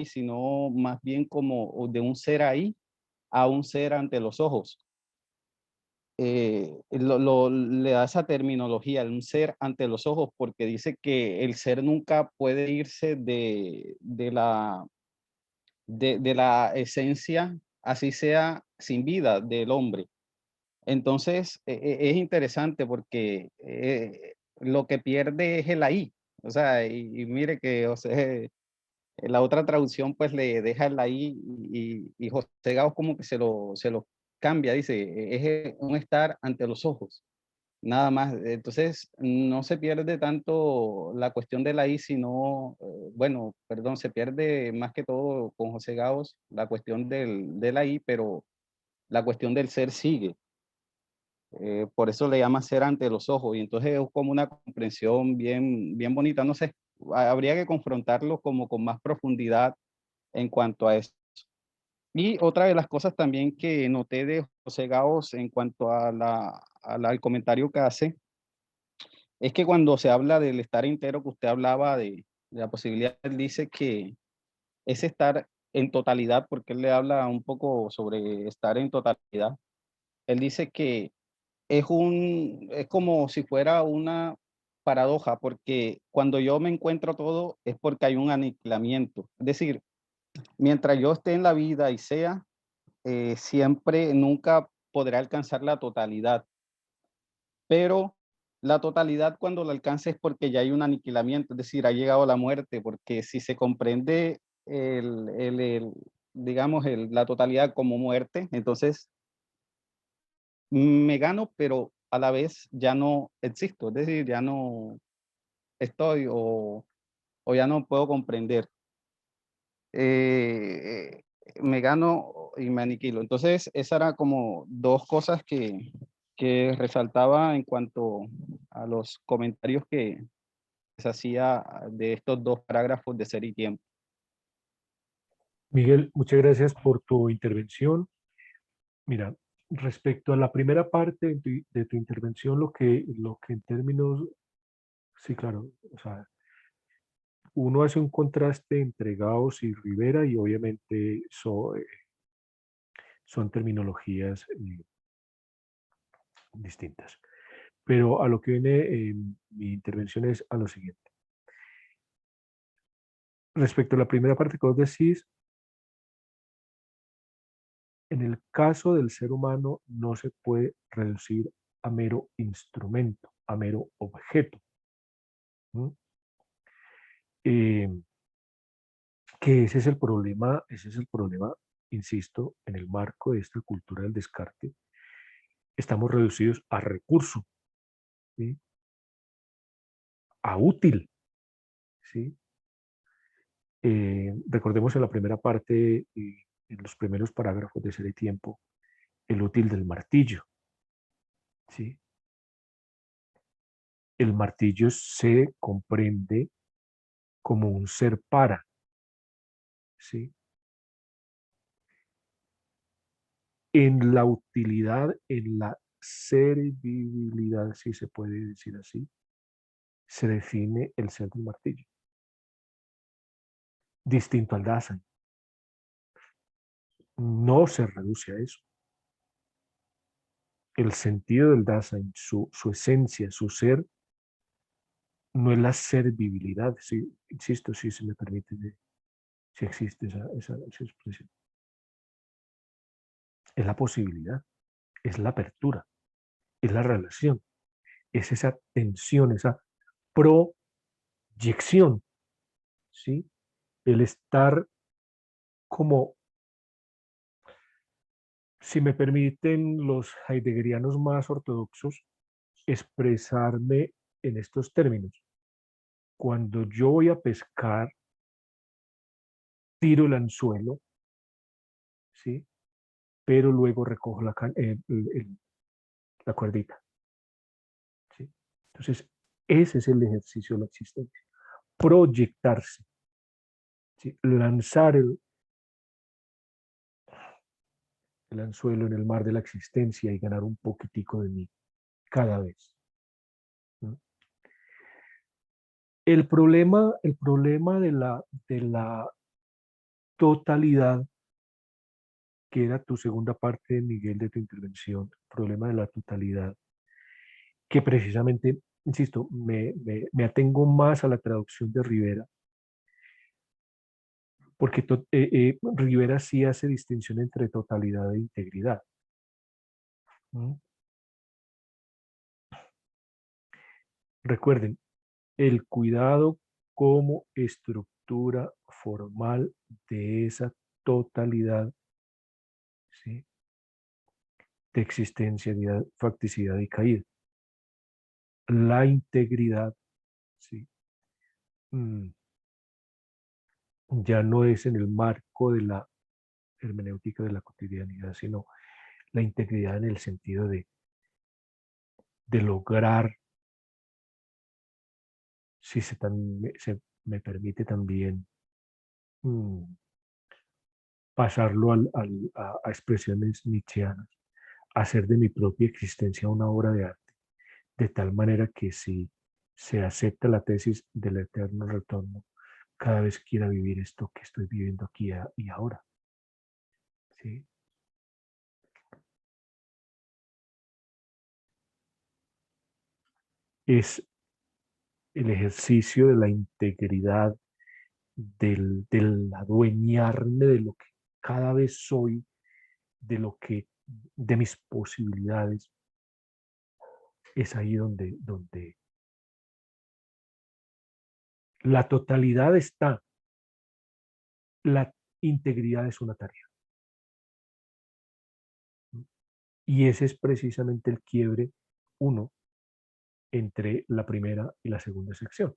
sino más bien como de un ser ahí a un ser ante los ojos. Le da esa terminología, un ser ante los ojos, porque dice que el ser nunca puede irse de la esencia, así sea sin vida, del hombre. Entonces, es interesante porque lo que pierde es el ahí. O sea, y mire que, o sea, la otra traducción pues le deja el ahí y José Gauss como que se lo cambia, dice, es un estar ante los ojos, nada más. Entonces, no se pierde tanto la cuestión del ahí, sino, bueno, perdón, se pierde más que todo con José Gauss la cuestión del ahí, pero la cuestión del ser sigue. Por eso le llama ser ante los ojos, y entonces es como una comprensión bien bonita, no sé, habría que confrontarlo como con más profundidad en cuanto a eso. Y otra de las cosas también que noté de José Gaos en cuanto a al comentario que hace, es que cuando se habla del estar entero que usted hablaba de la posibilidad, él dice que es estar en totalidad, porque él le habla un poco sobre estar en totalidad. Él dice que es como si fuera una paradoja, porque cuando yo me encuentro todo es porque hay un aniquilamiento. Es decir, mientras yo esté en la vida y sea, siempre, nunca podré alcanzar la totalidad, pero la totalidad cuando la alcance es porque ya hay un aniquilamiento, es decir, ha llegado la muerte, porque si se comprende digamos, la totalidad como muerte, entonces me gano, pero a la vez ya no existo, es decir, ya no estoy o ya no puedo comprender. Me gano y me aniquilo. Entonces, esas eran como dos cosas que resaltaba en cuanto a los comentarios que se hacía de estos dos parágrafos de Ser y Tiempo. Miguel, muchas gracias por tu intervención. Mira, respecto a la primera parte de tu intervención, lo que en términos, sí, claro, o sea, uno hace un contraste entre Gauss y Rivera y obviamente son terminologías distintas. Pero a lo que viene mi intervención es a lo siguiente. Respecto a la primera parte que vos decís, en el caso del ser humano no se puede reducir a mero instrumento, a mero objeto. ¿Mm? Que ese es el problema, insisto, en el marco de esta cultura del descarte, estamos reducidos a recurso, ¿sí? A útil, ¿sí? Recordemos en la primera parte, en los primeros parágrafos de Ser y Tiempo, el útil del martillo, ¿sí? El martillo se comprende como un ser para, ¿sí? En la utilidad, en la servibilidad, si se puede decir así, se define el ser del martillo. Distinto al Dasein. No se reduce a eso. El sentido del Dasein, su esencia, su ser, no es la servibilidad, sí, insisto, si se me permite, si existe esa expresión. Es la posibilidad, es la apertura, es la relación, es esa tensión, esa proyección, ¿sí? El estar como, si me permiten los heideggerianos más ortodoxos, expresarme en estos términos. Cuando yo voy a pescar, tiro el anzuelo, ¿sí? Pero luego recojo la cuerdita, ¿sí? Entonces, ese es el ejercicio de la existencia. Proyectarse, ¿sí? Lanzar el anzuelo en el mar de la existencia y ganar un poquitico de mí cada vez, ¿no? El problema de la totalidad, que era tu segunda parte, Miguel, de tu intervención, el problema de la totalidad, que precisamente, insisto, me atengo más a la traducción de Rivera, porque Rivera sí hace distinción entre totalidad e integridad, ¿no? Recuerden, el cuidado como estructura formal de esa totalidad, ¿sí? De existencialidad, facticidad y caída. La integridad, ¿sí? Ya no es en el marco de la hermenéutica de la cotidianidad, sino la integridad en el sentido de lograr, si se me permite también, pasarlo a expresiones nietzscheanas, hacer de mi propia existencia una obra de arte, de tal manera que si se acepta la tesis del eterno retorno, cada vez quiera vivir esto que estoy viviendo aquí y ahora. ¿Sí? Es el ejercicio de la integridad, del adueñarme de lo que cada vez soy, de mis posibilidades. Es ahí donde la totalidad está. La integridad es una tarea. Y ese es precisamente el quiebre, uno, entre la primera y la segunda sección.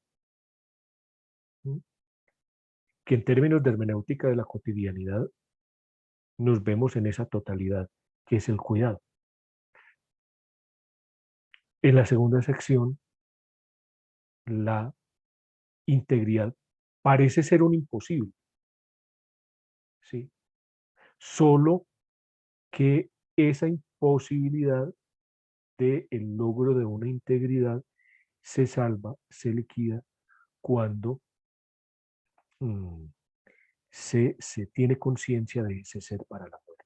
Que en términos de hermenéutica de la cotidianidad, nos vemos en esa totalidad, que es el cuidado. En la segunda sección, la integridad parece ser un imposible, ¿sí? Solo que esa imposibilidad del logro de una integridad se salva, se liquida cuando se tiene conciencia de ese ser para la muerte.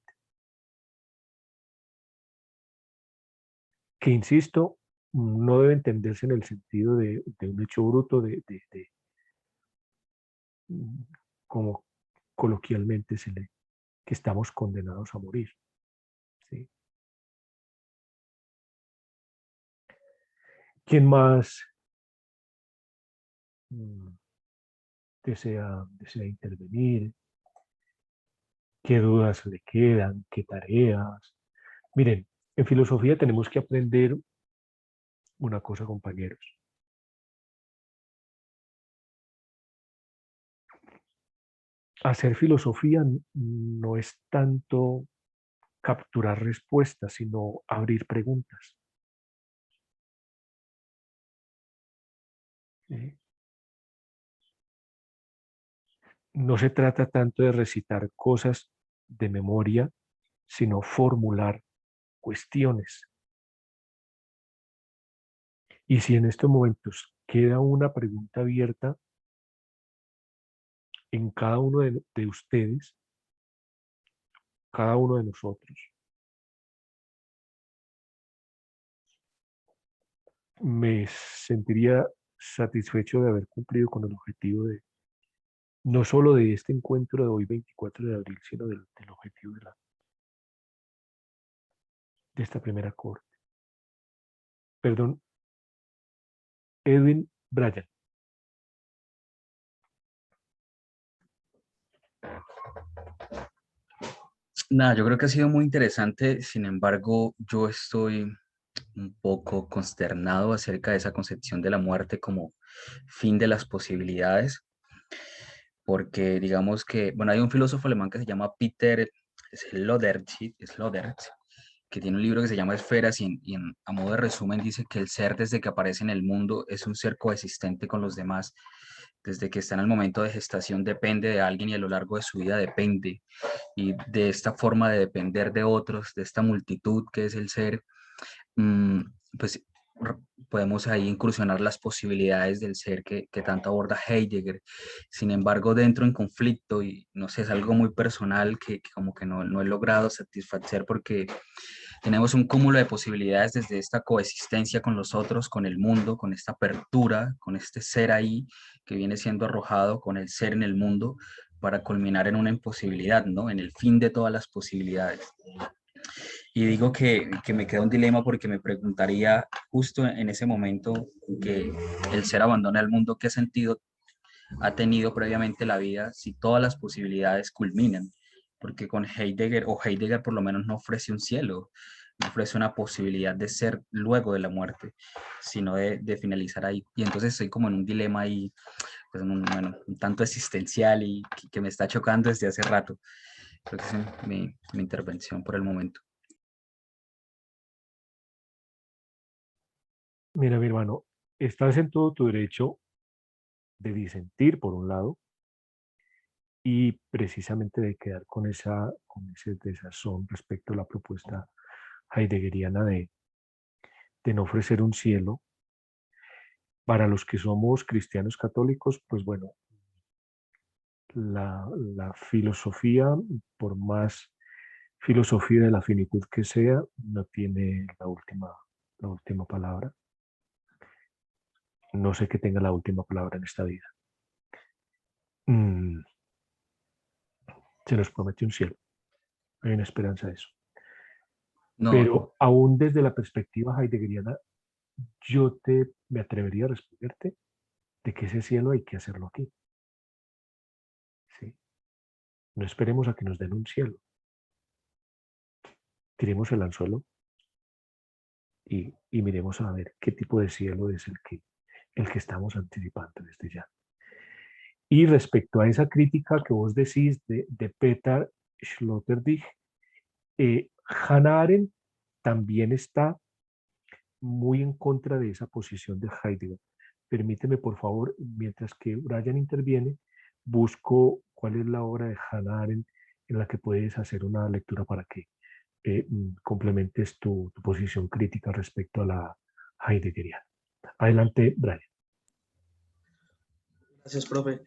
Que insisto, no debe entenderse en el sentido de un hecho bruto, como coloquialmente que estamos condenados a morir. ¿Sí? ¿Quién más desea intervenir? ¿Qué dudas le quedan? ¿Qué tareas? Miren, en filosofía tenemos que aprender una cosa, compañeros. Hacer filosofía no es tanto capturar respuestas, sino abrir preguntas. ¿Sí? No se trata tanto de recitar cosas de memoria, sino formular cuestiones. Y si en estos momentos queda una pregunta abierta en cada uno de ustedes, cada uno de nosotros, me sentiría satisfecho de haber cumplido con el objetivo no solo de este encuentro de hoy, 24 de abril, sino del objetivo de esta primera corte. Perdón, Edwin Bryan. Nada, yo creo que ha sido muy interesante, sin embargo, yo estoy un poco consternado acerca de esa concepción de la muerte como fin de las posibilidades, porque digamos que, bueno, hay un filósofo alemán que se llama Peter Sloterdijk, que tiene un libro que se llama Esferas a modo de resumen dice que el ser desde que aparece en el mundo es un ser coexistente con los demás. Desde que está en el momento de gestación depende de alguien y a lo largo de su vida depende. Y de esta forma de depender de otros, de esta multitud que es el ser, pues podemos ahí incursionar las posibilidades del ser que tanto aborda Heidegger. Sin embargo, dentro en conflicto, y no sé, es algo muy personal que como que no he logrado satisfacer porque tenemos un cúmulo de posibilidades desde esta coexistencia con los otros, con el mundo, con esta apertura, con este ser ahí que viene siendo arrojado con el ser en el mundo para culminar en una imposibilidad, ¿no? En el fin de todas las posibilidades. Y digo que me queda un dilema porque me preguntaría justo en ese momento que el ser abandona el mundo, ¿qué sentido ha tenido previamente la vida si todas las posibilidades culminan? Porque con Heidegger, o Heidegger por lo menos no ofrece un cielo, no ofrece una posibilidad de ser luego de la muerte, sino de finalizar ahí. Y entonces estoy como en un dilema ahí, pues bueno, un tanto existencial y que me está chocando desde hace rato. Creo que esa es mi intervención por el momento. Mira, mi hermano, estás en todo tu derecho de disentir, por un lado, y precisamente de quedar con ese desazón respecto a la propuesta heideggeriana de no ofrecer un cielo. Para los que somos cristianos católicos, pues bueno, la filosofía, por más filosofía de la finitud que sea, no tiene la última palabra. No sé que tenga la última palabra en esta vida. Se nos promete un cielo. Hay una esperanza de eso. No, Pero aún desde la perspectiva heideggeriana, me atrevería a responderte de que ese cielo hay que hacerlo aquí. ¿Sí? No esperemos a que nos den un cielo. Tiremos el anzuelo y miremos a ver qué tipo de cielo es el que estamos anticipando desde ya. Y respecto a esa crítica que vos decís de Peter Sloterdijk, Hannah Arendt también está muy en contra de esa posición de Heidegger. Permíteme, por favor, mientras que Brian interviene, busco cuál es la obra de Hannah Arendt en la que puedes hacer una lectura para que complementes tu posición crítica respecto a la heideggeriana. Adelante, Brian. Gracias, profe.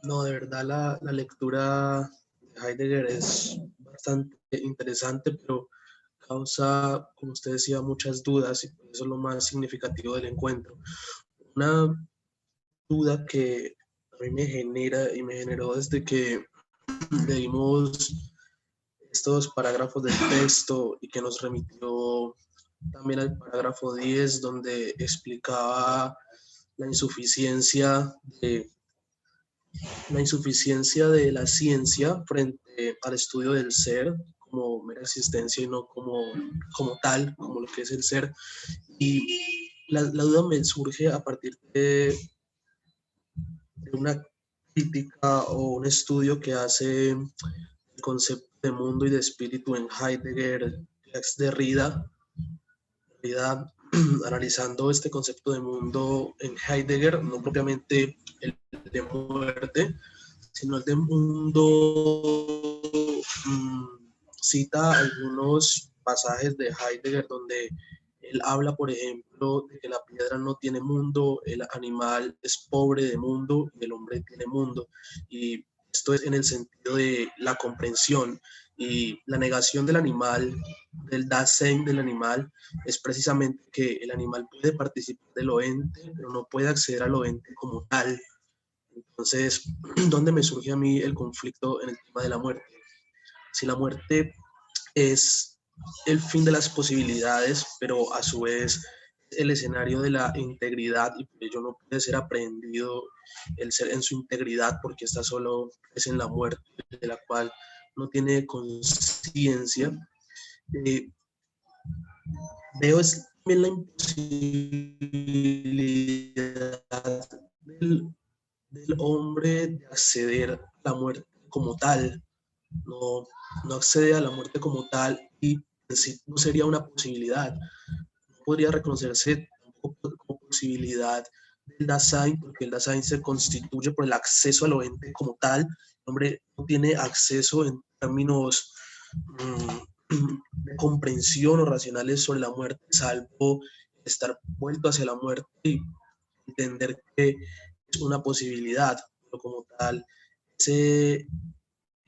No, de verdad la lectura de Heidegger es bastante interesante, pero causa, como usted decía, muchas dudas y por eso es lo más significativo del encuentro. Una duda que a mí me genera y me generó desde que leímos estos parágrafos del texto y que nos remitió también al parágrafo 10 donde explicaba la insuficiencia de la ciencia frente al estudio del ser como mera existencia y no como tal, como lo que es el ser. Y la duda me surge a partir de una crítica o un estudio que hace el concepto de mundo y de espíritu en Heidegger, Jacques Derrida, analizando este concepto de mundo en Heidegger, no propiamente el de muerte, sino el de mundo. Cita algunos pasajes de Heidegger donde él habla, por ejemplo, de que la piedra no tiene mundo, el animal es pobre de mundo y el hombre tiene mundo. Y esto es en el sentido de la comprensión y la negación del animal, del Dasein del animal, es precisamente que el animal puede participar de lo ente, pero no puede acceder a lo ente como tal. Entonces, ¿dónde me surge a mí el conflicto en el tema de la muerte? Si la muerte es el fin de las posibilidades, pero a su vez el escenario de la integridad y por ello no puede ser aprehendido el ser en su integridad porque está solo es en la muerte de la cual no tiene conciencia. Veo es también la imposibilidad del hombre de acceder a la muerte como tal. No accede a la muerte como tal y en sí no sería una posibilidad. No podría reconocerse tampoco como posibilidad del Dasein, porque el Dasein se constituye por el acceso a lo ente como tal. El hombre no tiene acceso en términos de comprensión o racionales sobre la muerte, salvo estar vuelto hacia la muerte y entender que es una posibilidad, pero como tal, ese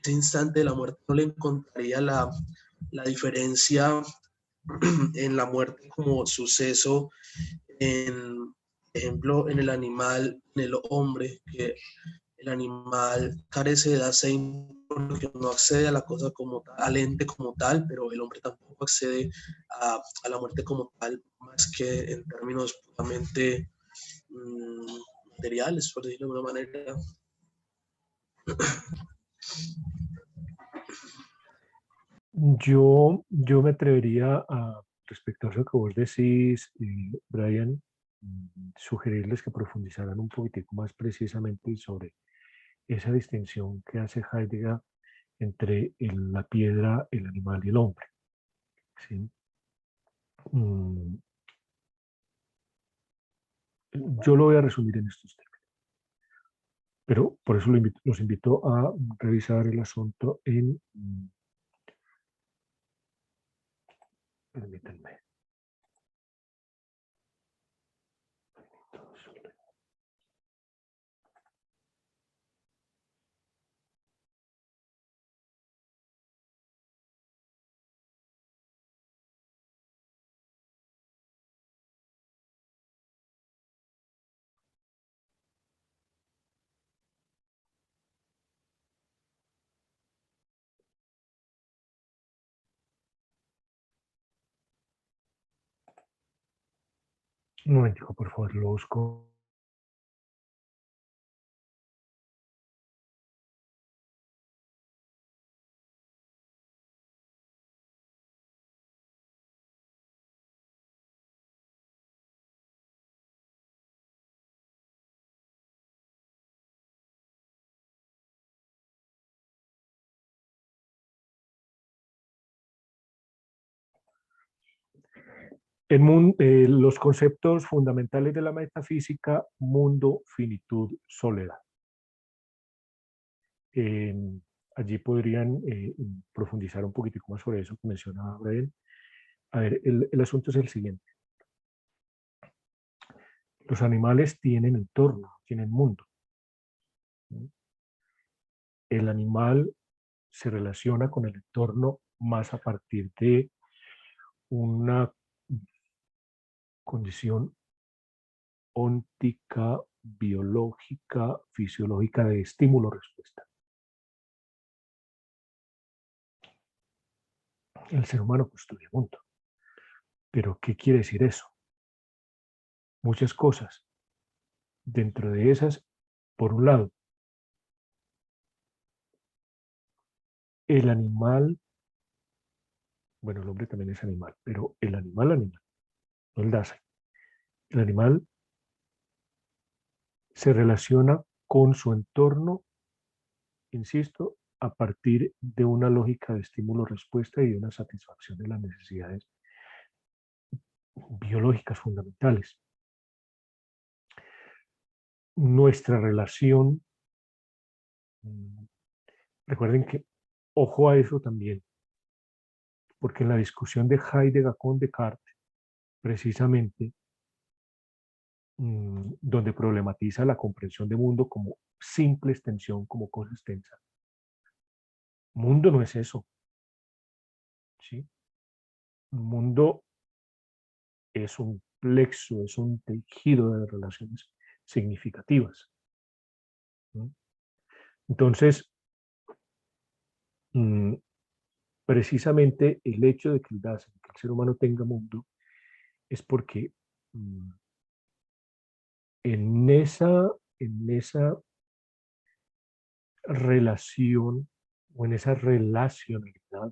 instante de la muerte no le encontraría la diferencia en la muerte como suceso, por ejemplo, en el animal, en el hombre, que el animal carece de Dasein porque no accede a la cosa como tal, al ente como tal, pero el hombre tampoco accede a la muerte como tal, más que en términos puramente materiales, por decirlo de alguna manera. Yo me atrevería respecto a eso que vos decís, Brian, sugerirles que profundizaran un poquitico más precisamente sobre esa distinción que hace Heidegger entre la piedra, el animal y el hombre. ¿Sí? Yo lo voy a resumir en estos términos. Pero por eso los invito a revisar el asunto en... Permítanme. Un momentico, por favor, lo busco. Los conceptos fundamentales de la metafísica: mundo, finitud, soledad. Allí podrían profundizar un poquitico más sobre eso que mencionaba Brian. A ver, el asunto es el siguiente. Los animales tienen entorno, tienen mundo. El animal se relaciona con el entorno más a partir de una condición óntica, biológica, fisiológica de estímulo-respuesta. El ser humano construye mundo. ¿Pero qué quiere decir eso? Muchas cosas. Dentro de esas, por un lado, el animal, bueno, el hombre también es animal, pero el animal, no el Dasein. El animal se relaciona con su entorno, insisto, a partir de una lógica de estímulo-respuesta y de una satisfacción de las necesidades biológicas fundamentales. Nuestra relación, recuerden que, ojo a eso también, porque en la discusión de Heidegger con Descartes, precisamente, donde problematiza la comprensión de mundo como simple extensión, como cosa extensa. Mundo no es eso, ¿sí? Mundo es un plexo, es un tejido de relaciones significativas, ¿no? Entonces, precisamente el hecho de que el ser humano tenga mundo, es porque en esa relación o en esa relacionalidad,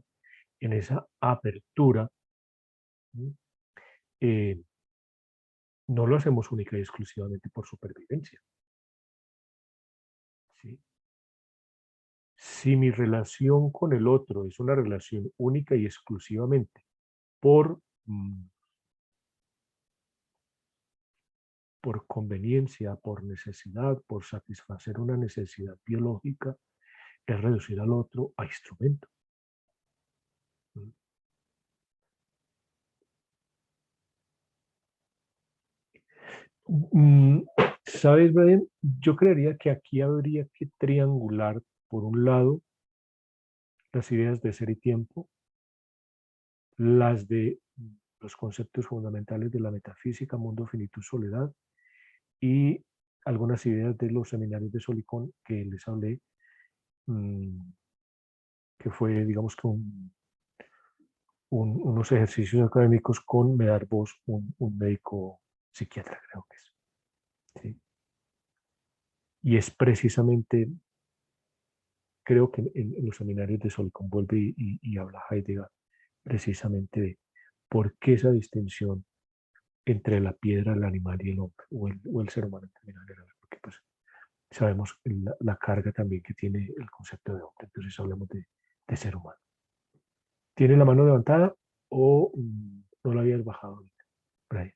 en esa apertura, no lo hacemos única y exclusivamente por supervivencia. ¿Sí? Si mi relación con el otro es una relación única y exclusivamente por conveniencia, por necesidad, por satisfacer una necesidad biológica, es reducir al otro a instrumento. ¿Sabes, Brian? Yo creería que aquí habría que triangular, por un lado, las ideas de ser y tiempo, las de los conceptos fundamentales de la metafísica, mundo, finitud, soledad, y algunas ideas de los seminarios de Solicón que les hablé, que fue, digamos, que unos ejercicios académicos con Medard Bosch, un médico psiquiatra, creo que es. ¿Sí? Y es precisamente, creo que en los seminarios de Solicón vuelve y habla Heidegger precisamente de por qué esa distinción entre la piedra, el animal y el hombre, o el ser humano en términos generales, porque pues sabemos la carga también que tiene el concepto de hombre, entonces hablamos de ser humano. ¿Tiene la mano levantada o no la habías bajado ahorita? Brian.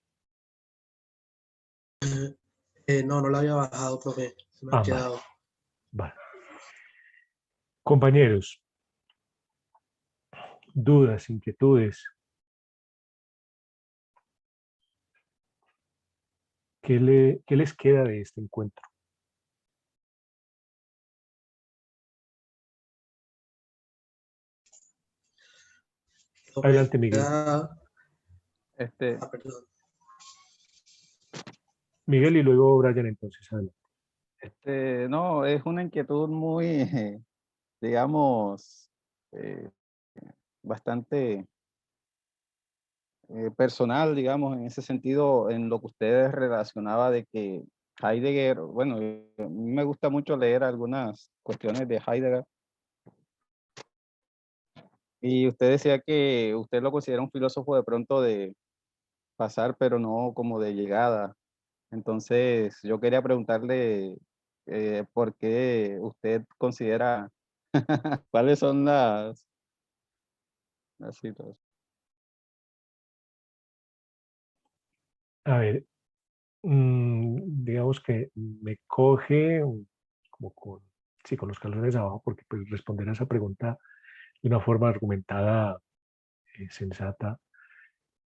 No la había bajado, profe. Se me ha quedado. Vale. Compañeros, dudas, inquietudes. ¿Qué les queda de este encuentro? Adelante, Miguel. Perdón. Miguel y luego Brian, entonces. Adelante. No, es una inquietud muy, digamos, bastante personal, digamos, en ese sentido, en lo que ustedes relacionaba de que Heidegger, bueno, a mí me gusta mucho leer algunas cuestiones de Heidegger, y usted decía que usted lo considera un filósofo de pronto de pasar, pero no como de llegada. Entonces, yo quería preguntarle por qué usted considera, cuáles son las citas. A ver, digamos que me coge como con los calzones abajo, porque pues, responder a esa pregunta de una forma argumentada, sensata,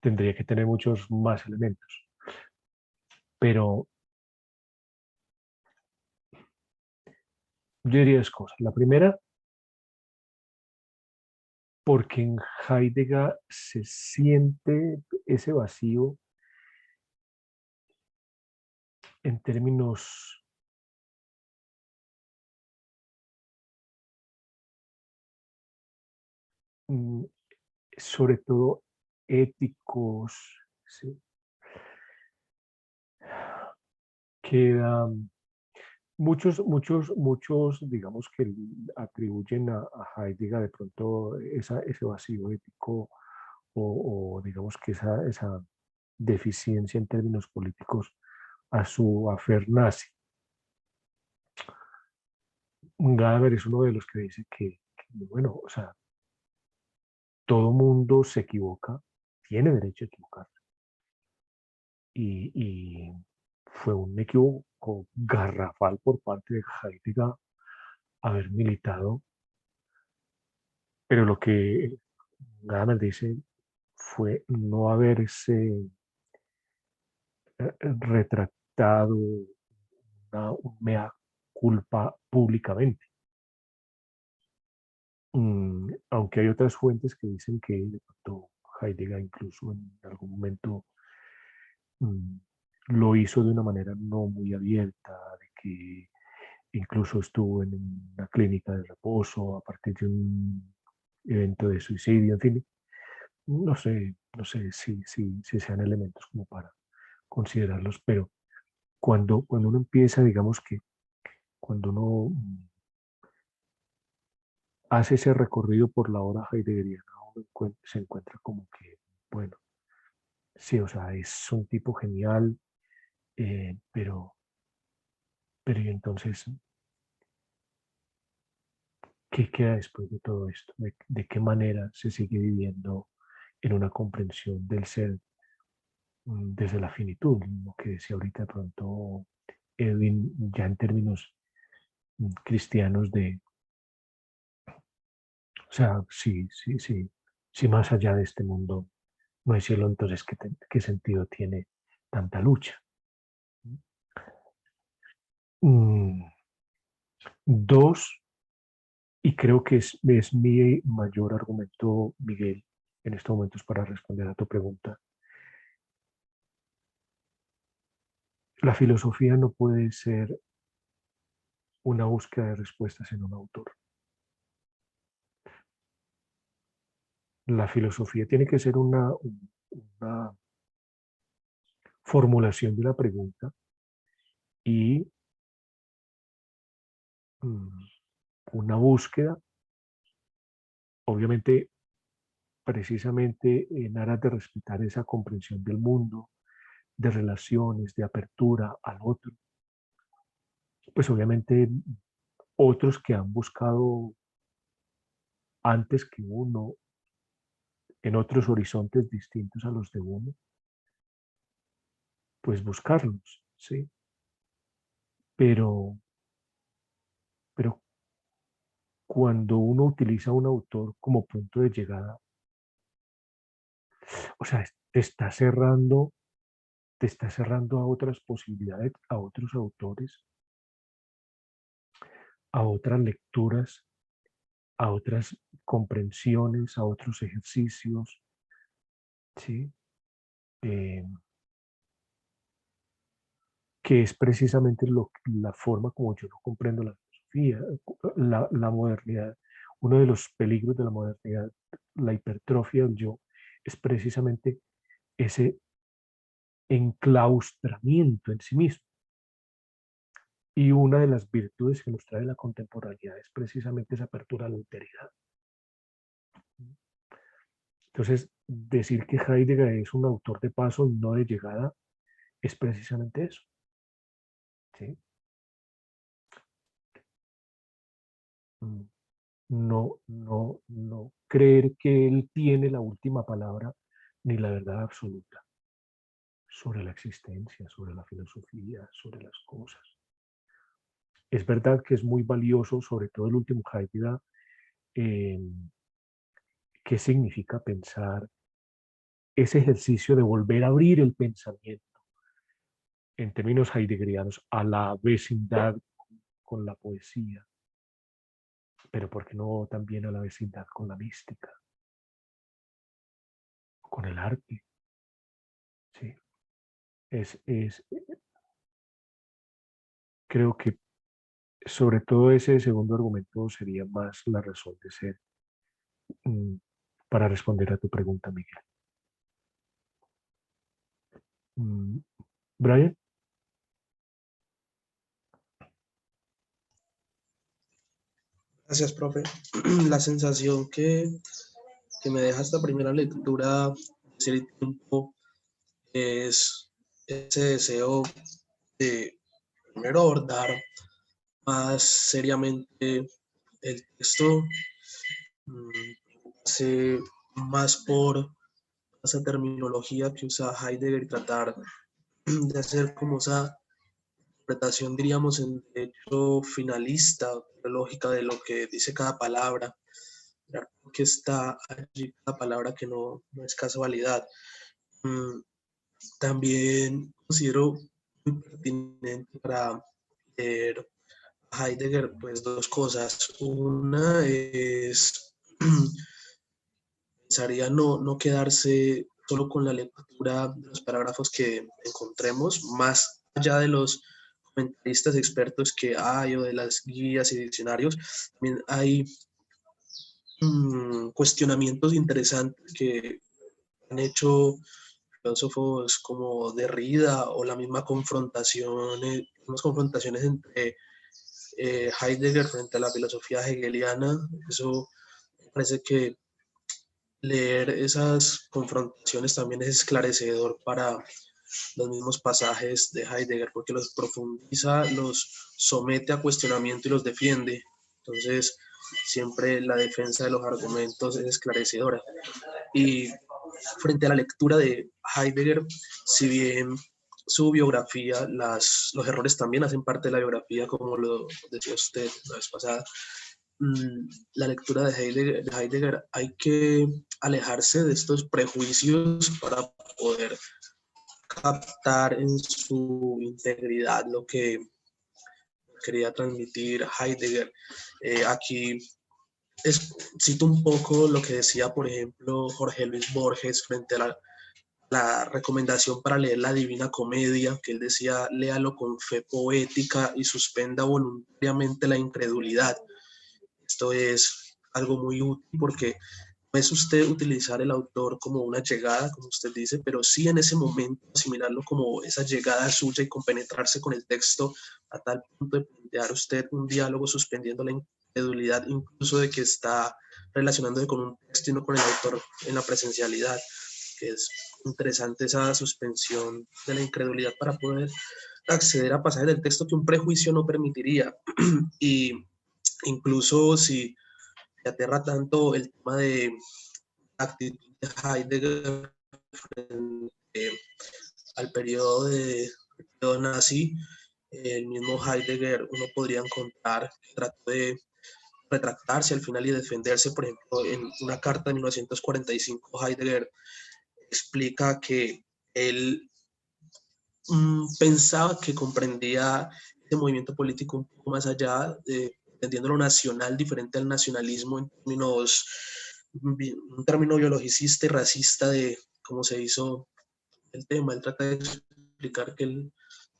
tendría que tener muchos más elementos. Pero yo diría dos cosas. La primera, porque en Heidegger se siente ese vacío en términos sobre todo éticos, ¿sí? Quedan muchos, digamos que atribuyen a Heidegger de pronto ese vacío ético o digamos que esa deficiencia en términos políticos a su afer nazi. Gadamer es uno de los que dice bueno, o sea, todo mundo se equivoca, tiene derecho a equivocarse. Y fue un equívoco garrafal por parte de Heidegger haber militado, pero lo que Gadamer dice fue no haberse retractado un mea culpa públicamente. Aunque hay otras fuentes que dicen que de pronto Heidegger incluso en algún momento lo hizo de una manera no muy abierta, de que incluso estuvo en una clínica de reposo a partir de un evento de suicidio, en fin, no sé si sean elementos como para considerarlos, pero cuando uno empieza, digamos que cuando uno hace ese recorrido por la obra heideggeriana, uno se encuentra como que, bueno, sí, o sea, es un tipo genial, pero y entonces, ¿qué queda después de todo esto? ¿De qué manera se sigue viviendo en una comprensión del ser desde la finitud? Lo que decía ahorita de pronto Edwin, ya en términos cristianos o sea, sí, más allá de este mundo no hay cielo, entonces, ¿qué sentido tiene tanta lucha? Mm, Dos, y creo que es mi mayor argumento, Miguel, en estos momentos para responder a tu pregunta. La filosofía no puede ser una búsqueda de respuestas en un autor. La filosofía tiene que ser una formulación de una pregunta y una búsqueda, obviamente, precisamente en aras de respetar esa comprensión del mundo, de relaciones, de apertura al otro. Pues obviamente otros que han buscado antes que uno, en otros horizontes distintos a los de uno, pues buscarlos, ¿sí? Pero Pero cuando uno utiliza a un autor como punto de llegada, o sea, te está cerrando a otras posibilidades, a otros autores, a otras lecturas, a otras comprensiones, a otros ejercicios, ¿sí? Eh, que es precisamente la forma como yo no comprendo la filosofía, la modernidad. Uno de los peligros de la modernidad, la hipertrofia del yo, es precisamente ese enclaustramiento en sí mismo. Y una de las virtudes que nos trae la contemporaneidad es precisamente esa apertura a la alteridad. Entonces, decir que Heidegger es un autor de paso y no de llegada es precisamente eso. ¿Sí? No creer que él tiene la última palabra ni la verdad absoluta sobre la existencia, sobre la filosofía, sobre las cosas. Es verdad que es muy valioso, sobre todo el último Heidegger, qué significa pensar, ese ejercicio de volver a abrir el pensamiento en términos heideggerianos a la vecindad con la poesía, pero ¿por qué no también a la vecindad con la mística, con el arte? ¿Sí? Creo que sobre todo ese segundo argumento sería más la razón de ser mm, para responder a tu pregunta, Miguel. Brian. Gracias, profe. La sensación que me deja esta primera lectura de Ser y Tiempo es ese deseo de primero abordar más seriamente el texto, más por esa terminología que usa Heidegger y tratar de hacer como esa interpretación, diríamos, en derecho finalista, lógica de lo que dice cada palabra, que está allí cada palabra que no es casualidad. También considero muy pertinente para leer Heidegger, pues dos cosas. Una es, pensaría no quedarse solo con la lectura de los parágrafos que encontremos, más allá de los comentaristas expertos que hay o de las guías y diccionarios, también hay cuestionamientos interesantes que han hecho filósofos como Derrida o la misma unas confrontaciones entre Heidegger frente a la filosofía hegeliana. Eso me parece que leer esas confrontaciones también es esclarecedor para los mismos pasajes de Heidegger, porque los profundiza, los somete a cuestionamiento y los defiende. Entonces, siempre la defensa de los argumentos es esclarecedora. Y frente a la lectura de Heidegger, si bien su biografía, los errores también hacen parte de la biografía, como lo decía usted la vez pasada, la lectura de Heidegger hay que alejarse de estos prejuicios para poder captar en su integridad lo que quería transmitir Heidegger. Aquí cito un poco lo que decía, por ejemplo, Jorge Luis Borges frente a la recomendación para leer la Divina Comedia, que él decía, léalo con fe poética y suspenda voluntariamente la incredulidad. Esto es algo muy útil porque no es usted utilizar el autor como una llegada, como usted dice, pero sí en ese momento asimilarlo como esa llegada suya y compenetrarse con el texto a tal punto de plantear usted un diálogo suspendiendo la incredulidad, incluso de que está relacionándose con un texto y no con el autor en la presencialidad, que es interesante esa suspensión de la incredulidad para poder acceder a pasajes del texto que un prejuicio no permitiría. Y incluso si te aterra tanto el tema de actitud de Heidegger frente al periodo nazi, el mismo Heidegger, uno podría encontrar que trató de retractarse al final y defenderse. Por ejemplo, en una carta de 1945, Heidegger explica que él pensaba que comprendía este movimiento político un poco más allá, entendiendo lo nacional diferente al nacionalismo en términos, un término biologicista y racista de cómo se hizo el tema. Él trata de explicar que él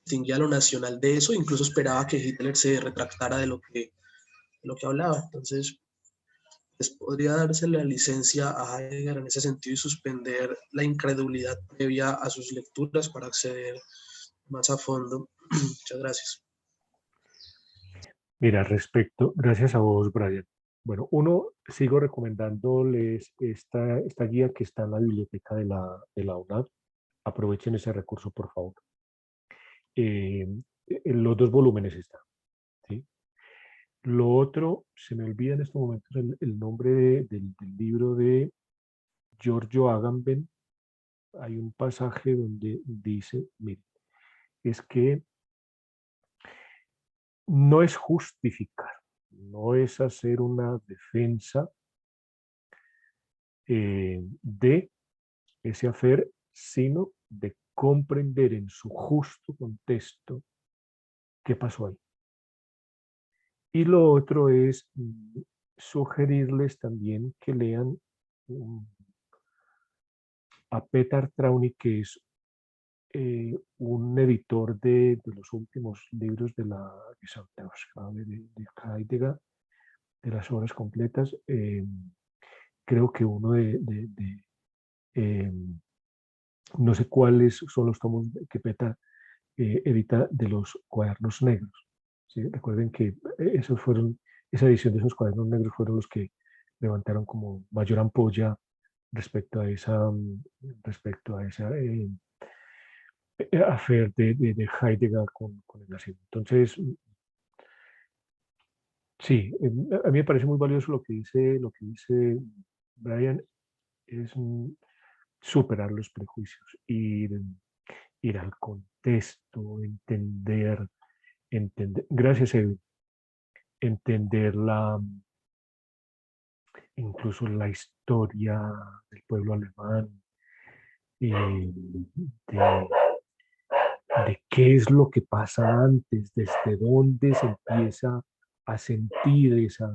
distinguía lo nacional de eso, incluso esperaba que Hitler se retractara de lo que hablaba. Entonces, pues podría darse la licencia a Heidegger en ese sentido y suspender la incredulidad previa a sus lecturas para acceder más a fondo. Muchas gracias. Mira, gracias a vos, Brian. Bueno, sigo recomendándoles esta guía que está en la biblioteca de la UNAD. Aprovechen ese recurso, por favor. En los 2 volúmenes están, ¿sí? Lo otro, se me olvida en estos momentos el nombre del libro de Giorgio Agamben. Hay un pasaje donde dice, mire, es que no es justificar, no es hacer una defensa de ese hacer, sino de comprender en su justo contexto qué pasó ahí. Y lo otro es sugerirles también que lean a Petar Trauny, que es un editor de los últimos libros de Heidegger, de las obras completas. Creo que uno no sé cuáles son los tomos que Petar edita de los cuadernos negros. ¿Sí? Recuerden que esa edición de esos cuadernos negros fueron los que levantaron como mayor ampolla respecto a esa affair de Heidegger con el nazismo. Entonces, sí, a mí me parece muy valioso lo que dice Brian, es superar los prejuicios, ir al contexto, entender, gracias Edwin, entender incluso la historia del pueblo alemán, de qué es lo que pasa antes, desde dónde se empieza a sentir esa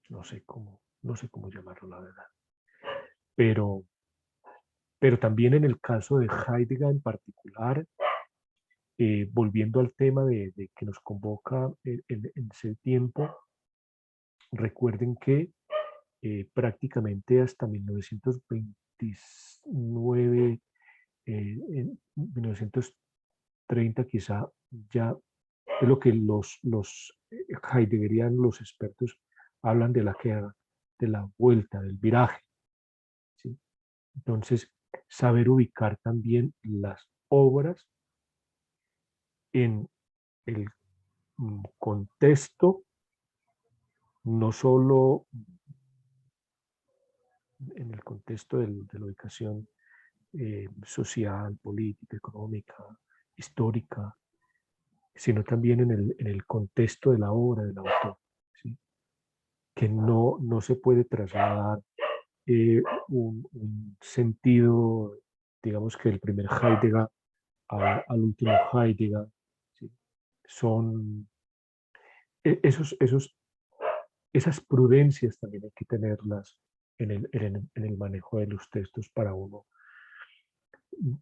no sé cómo llamarlo, la verdad. Pero también en el caso de Heidegger en particular, volviendo al tema de que nos convoca en ese tiempo, recuerden que prácticamente hasta 1929, en 1930 quizá, ya es lo que los heideggerianos, los expertos, hablan de la vuelta, del viraje. ¿Sí? Entonces, saber ubicar también las obras en el contexto, no solo en el contexto de la ubicación social, política, económica, histórica, sino también en el contexto de la obra del autor, ¿sí? Que no se puede trasladar un sentido, digamos que del primer Heidegger al último Heidegger, ¿sí? Son esas prudencias también hay que tenerlas en el manejo de los textos para uno,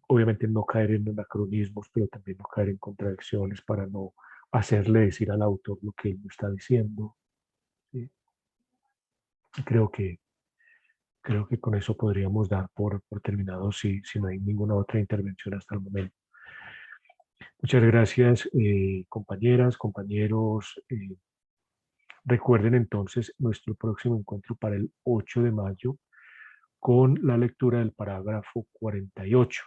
obviamente no caer en anacronismos, pero también no caer en contradicciones para no hacerle decir al autor lo que él no está diciendo. ¿Sí? Creo que con eso podríamos dar por terminado si no hay ninguna otra intervención hasta el momento. Muchas gracias, compañeras, compañeros. Recuerden entonces nuestro próximo encuentro para el 8 de mayo con la lectura del parágrafo 48.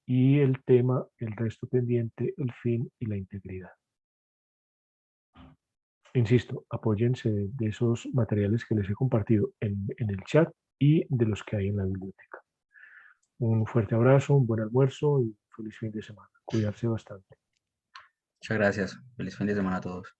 Y el tema, el resto pendiente, el fin y la integridad. Insisto, apóyense de esos materiales que les he compartido en el chat y de los que hay en la biblioteca. Un fuerte abrazo, un buen almuerzo y feliz fin de semana. Cuidarse bastante. Muchas gracias. Feliz fin de semana a todos.